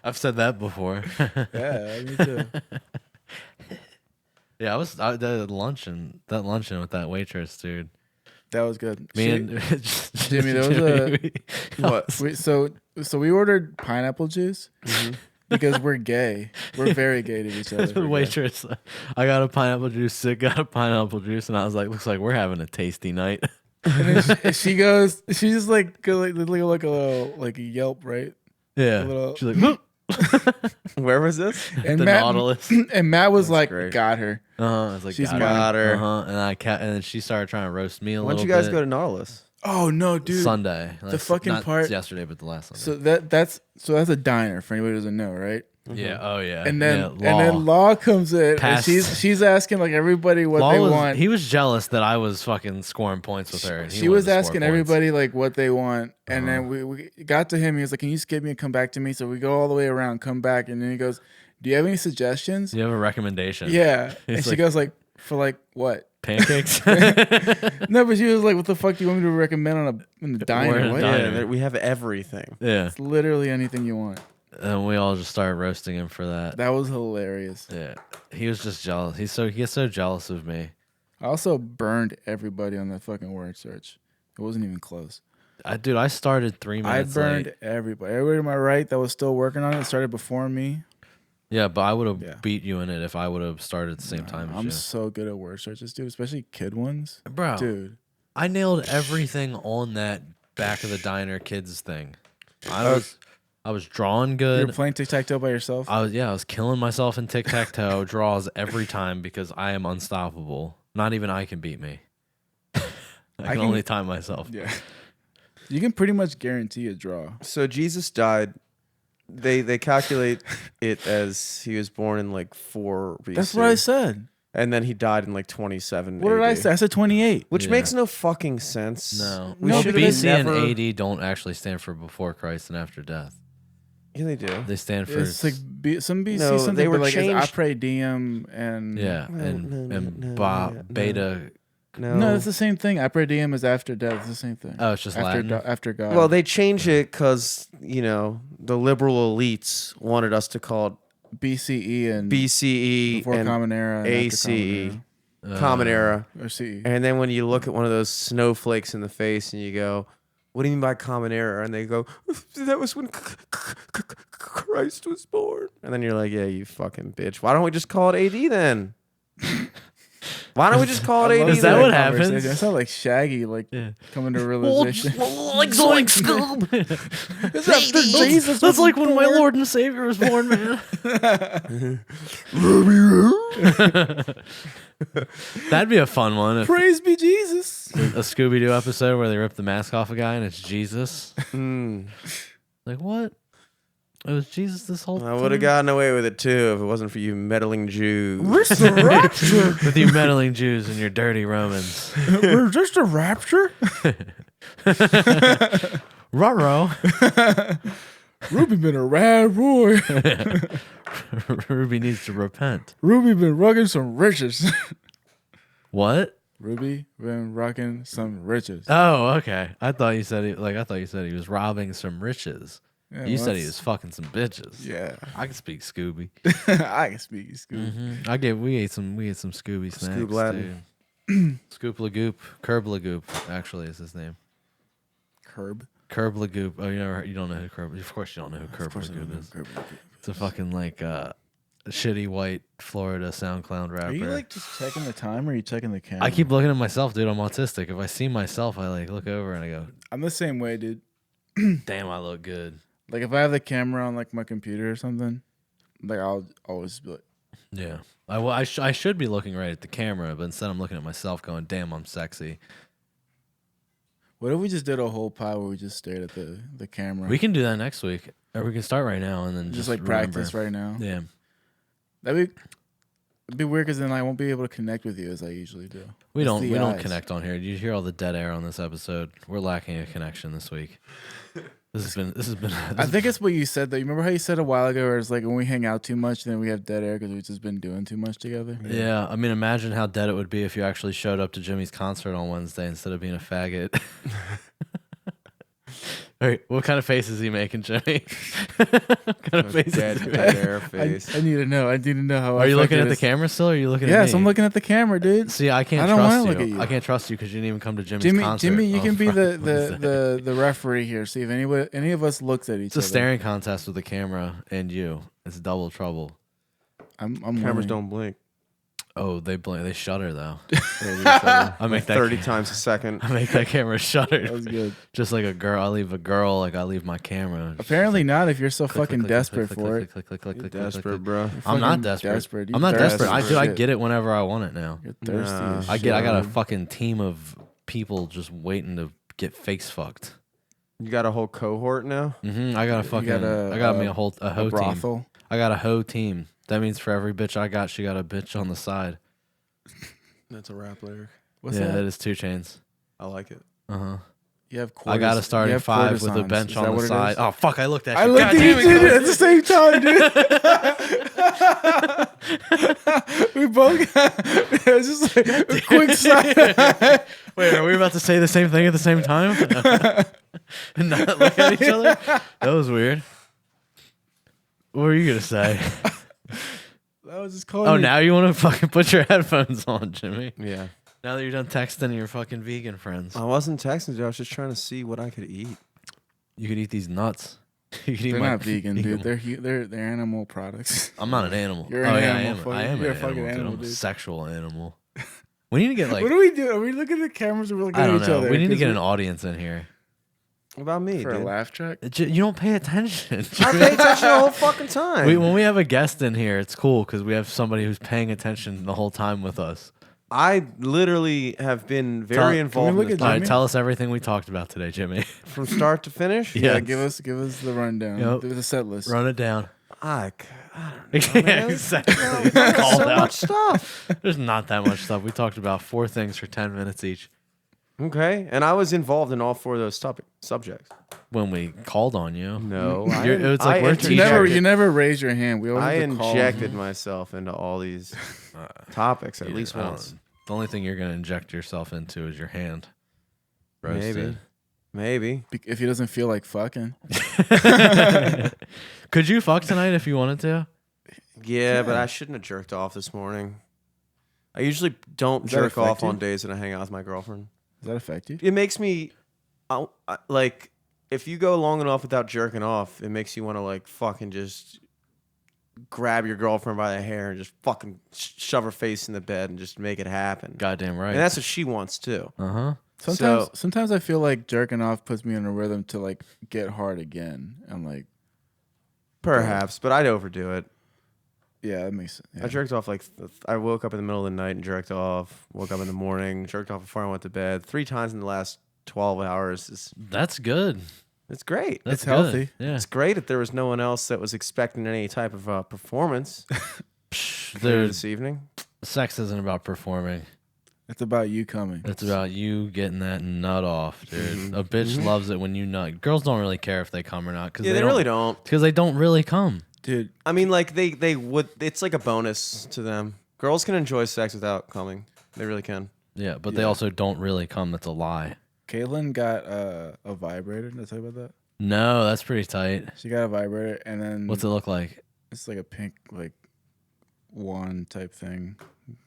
I've said that before.
Yeah, me too.
Yeah, that luncheon with that waitress, dude.
That was good.
Me and
Jimmy, there was
What?
So we ordered pineapple juice because we're gay. We're very gay to each other.
the waitress. I got a pineapple juice. Sid got a pineapple juice, and I was like, "Looks like we're having a tasty night."
And then she goes, she just like a little like a Yelp, right?
Yeah.
little-
She's like, "Whoop."
Where was this?
And
The Nautilus.
And Matt was like,
great.
got her.
I was like,
She's
got
mine.
Got her.
And then she started trying to roast me a
When'd
little
you guys
bit.
go to Nautilus?
Oh no, dude.
Sunday.
The fucking
not
part-
yesterday, but the last Sunday.
So that's a diner for anybody who doesn't know, right?
Yeah. Oh yeah.
And then
yeah,
Law comes in
Past-
and she's asking like everybody what they want.
He was jealous that I was fucking scoring points with her. And he
She
wanted
was
to score
asking
points.
everybody like what they want, and then we got to him. He was like, "Can you skip me and come back to me?" So we go all the way around, come back, and then he goes, "Do you have any suggestions?"
Do you have a recommendation?
Yeah,
He's
and she
like-
goes like, "For like what?"
Pancakes.
No, but she was like, "What the fuck do you want me to recommend in a diner?"
in a
What?
diner.
Yeah, we have everything.
Yeah.
It's literally anything you want.
And we all just started roasting him for that.
That was hilarious.
Yeah. He was just jealous. He gets so jealous of me.
I also burned everybody on that fucking word search. It wasn't even close.
I started 3
I
minutes
burned
late.
everybody. Everybody to my right that was still working on it started before me.
Yeah, but I would have
Yeah.
beat you in it if I would have started at the same time
I'm
as
so good at word searches, dude, especially kid ones.
you. Bro,
Dude.
I nailed everything on that back of the diner kids thing. I was drawing
You're
good.
playing tic-tac-toe by yourself?
I was killing myself in tic-tac-toe draws every time because I am unstoppable. Not even I can beat me. I can only time myself.
Yeah. You can pretty much guarantee a draw.
So Jesus died. They calculate it as he was born in like 4 BC.
That's what I said.
And then he died in like 27.
What did I
AD.
say? I said 28.
Which
Yeah.
makes no fucking sense.
No.
We
No,
should
because
BC and
never...
AD don't actually stand for before Christ and after death.
Yeah, they do.
They stand for
It's like some BC
No,
something,
they were
but like
changed-
it's Apre Diem and
Beta.
No, it's the same thing. Apre Diem is after death. It's the same thing.
Oh, it's just
after
Latin.
after God.
Well, they changed it because, the liberal elites wanted us to call it
BCE and
BCE
before
and
Common Era and
ACE,
after
Common Era.
or CE.
And then when you look at one of those snowflakes in the face and you go, what do you mean by Common Era? And they go, that was when Christ was born. And then you're like, yeah, you fucking bitch. Why don't we just call it AD then? Why don't we just call it AD?
Is that
then?
what happens?
It sounds like Shaggy, like coming to realization.
Like Zoink Scoob.
It's after Jesus.
That's like when my Lord and Savior was born, man. That'd be a fun one. If
Praise be Jesus.
a Scooby Doo episode where they rip the mask off a guy and it's Jesus.
Mm.
Like, what? It was Jesus this whole
I
time?
would have gotten away with it too if it wasn't for you meddling Jews.
Where's the rapture?
With you meddling Jews and your dirty Romans.
We're just a rapture.
Ruh-roh.
Ruby been a rad boy.
Ruby needs to repent.
Ruby been rocking some riches.
What?
Ruby been rocking some riches.
Oh, okay. I thought you said he was robbing some riches.
Yeah,
You
well,
said he was fucking some bitches.
Yeah,
I can speak Scooby.
I can speak Scooby.
We ate some Scooby snacks.
Scoob Latin.
Dude. Scoop Lagoop. Curb Lagoop actually is his name.
Curb.
Curb Lagoop. Oh, you don't know who Curb. Of course you don't know who Curb Lagoop is. It's a fucking like shitty white Florida SoundCloud rapper.
Are you like just checking the time or are you checking the camera?
I keep looking at myself, dude. I'm autistic. If I see myself, I like look over and I go,
I'm the same way, dude.
"Damn, I look good."
Like if I have the camera on like my computer or something, like I'll always be like,
Yeah. I should be looking right at the camera, but instead I'm looking at myself going, "Damn, I'm sexy."
What if we just did a whole pod where we just stared at the camera?
We can do that next week, or we can start right now and then
just like practice right now.
Yeah,
it'd be weird because then I won't be able to connect with you as I usually do.
We don't connect on here. You hear all the dead air on this episode. We're lacking a connection this week. This has been.
I think it's what you said though. You remember how you said a while ago, where it's like when we hang out too much, then we have dead air because we've just been doing too much together.
Yeah, I mean, imagine how dead it would be if you actually showed up to Jimmy's concert on Wednesday instead of being a faggot. All right, what kind of face is he making, Jimmy? What kind of face?
Dead air face.
I need to know. I need to know how.
Are you looking at the camera still? Or are you looking at me?
Yes, I'm looking at the camera, dude.
See, I can't trust you. I can't trust you because you didn't even come to Jimmy's concert.
Jimmy, you can be the referee here. See if any of us looks at each other.
It's a staring contest with the camera and you. It's double trouble.
I'm
Cameras don't blink.
Oh, they blink. They shutter though.
I make that 30 times a second.
I make that camera shutter.
That was good.
Just like a girl, I leave a girl like I leave my camera.
Apparently not. If you're so fucking desperate for it.
Desperate, bro.
I'm not desperate. I'm not desperate. I get it whenever I want it now.
You're thirsty. As
I
shit.
I got a fucking team of people just waiting to get face fucked.
You got a whole cohort now?
Mm-hmm. I got a fucking. I got me a hoe
brothel
team. I got a hoe team. That means for every bitch I got, she got a bitch on the side.
That's a rap lyric.
What's that?
That is 2 Chainz.
I like it.
You have
I got a starting 5 with a bench on the side. Oh fuck! I looked at you.
I looked at you at the same time, dude. We both got it was just like a quick side.
Wait, are we about to say the same thing at the same time? And not look at each other? That was weird. What were you gonna say?
I was just calling.
Oh, now you want to fucking put your headphones on, Jimmy?
Yeah.
Now that you're done texting your fucking vegan friends,
I wasn't texting you. I was just trying to see what I could eat.
you could eat these nuts. You could eat
They're
my-
not vegan, dude. They're animal products.
I'm not an animal.
You're an
yeah,
animal,
I am
you're
an
a fucking
animal, dude.
animal,
I'm a
dude.
sexual animal. We need to get like.
What do we do? Are we looking at the cameras or we're looking
I
at
don't
each
know.
other?
We need to get an audience in here.
What about me,
for
dude?
a laugh track.
You don't pay attention.
I pay attention the whole fucking time.
When we have a guest in here, it's cool because we have somebody who's paying attention the whole time with us.
I literally have been very involved in this
All right, tell us everything we talked about today, Jimmy.
from start to finish.
Yeah.
Yeah, give us the rundown.
Yep.
The set list.
Run it down.
I don't know,
Yeah,
man.
exactly.
There's
Called
so
out.
much stuff.
There's not that much stuff. We talked about 4 things for 10 minutes each
Okay, and I was involved in all 4 of those subjects.
when we called on you.
No,
It's like we're
You never raise your hand. We always
I
have to call
injected
them.
myself into all these topics at least once.
The only thing you're going to inject yourself into is your hand. Roasted.
Maybe.
If he doesn't feel like fucking.
Could you fuck tonight if you wanted to?
Yeah, but I shouldn't have jerked off this morning. I usually don't
Does that
jerk off
affect you?
on days that I hang out with my girlfriend.
Does that affect you?
It makes me, like, if you go long enough without jerking off, it makes you want to, like, fucking just grab your girlfriend by the hair and just fucking shove her face in the bed and just make it happen.
Goddamn right.
And that's what she wants too.
Uh-huh.
Sometimes I feel like jerking off puts me in a rhythm to like get hard again. I'm like,
Perhaps, but I'd overdo it.
yeah, that makes sense. Yeah.
I jerked off I woke up in the middle of the night and jerked off. Woke up in the morning, jerked off before I went to bed. 3 times in the last 12 hours.
That's good.
It's great.
That's
It's healthy.
good. Yeah.
It's great if there was no one else that was expecting any type of performance this evening.
Sex isn't about performing.
It's about you coming.
It's about you getting that nut off, dude. A bitch loves it when you nut. Girls don't really care if they come or not.
Yeah, they really don't.
Because they don't really come.
Dude,
I mean, like they would. It's like a bonus to them. Girls can enjoy sex without coming. They really can.
Yeah, but they also don't really come. That's a lie.
Caitlin got a vibrator. Did I tell you about that?
No, that's pretty tight.
She got a vibrator, and then
What's it look like?
it's like a pink like wand type thing,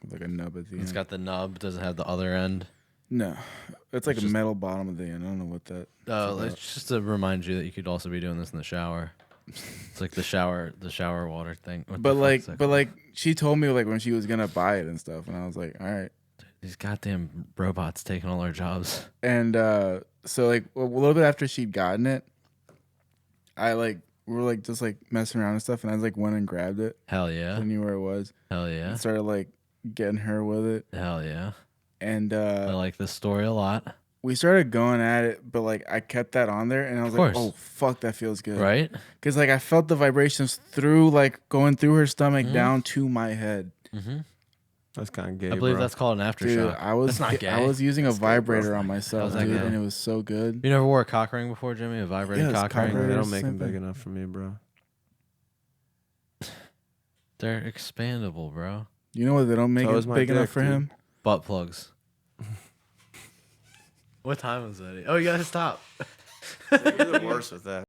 with like a nub at the end.
It's got the nub. Doesn't have the other end.
No, it's like
It's
a
just-
metal bottom of the end. I don't know what that.
Oh, it's just to remind you that you could also be doing this in the shower. It's like the shower water thing. What the fuck's that
But
called?
like she told me like when she was gonna buy it and stuff, and I was like, all right.
These goddamn robots taking all our jobs.
And so like a little bit after she'd gotten it, we were like just like messing around and stuff, and I like went and grabbed it.
Hell yeah.
I knew where it was.
Hell yeah.
And started like getting her with it,
Hell yeah.
and
I like this story a lot.
we started going at it, but like I kept that on there, and I was like, oh fuck, that feels good,
right?
Because like I felt the vibrations through, like going through her stomach down to my head.
That's kind of gay.
I believe
bro.
that's called an aftershock.
Dude, that's not gay. I was using a vibrator on myself, dude, and it was so good.
You never wore a cock ring before, Jimmy? A vibrating cock ring?
They don't make them big enough for me, bro.
They're expandable, bro.
You know what? They don't make it big enough for him.
Butt plugs. What time is it? Oh, you gotta stop.
You're the worst with that.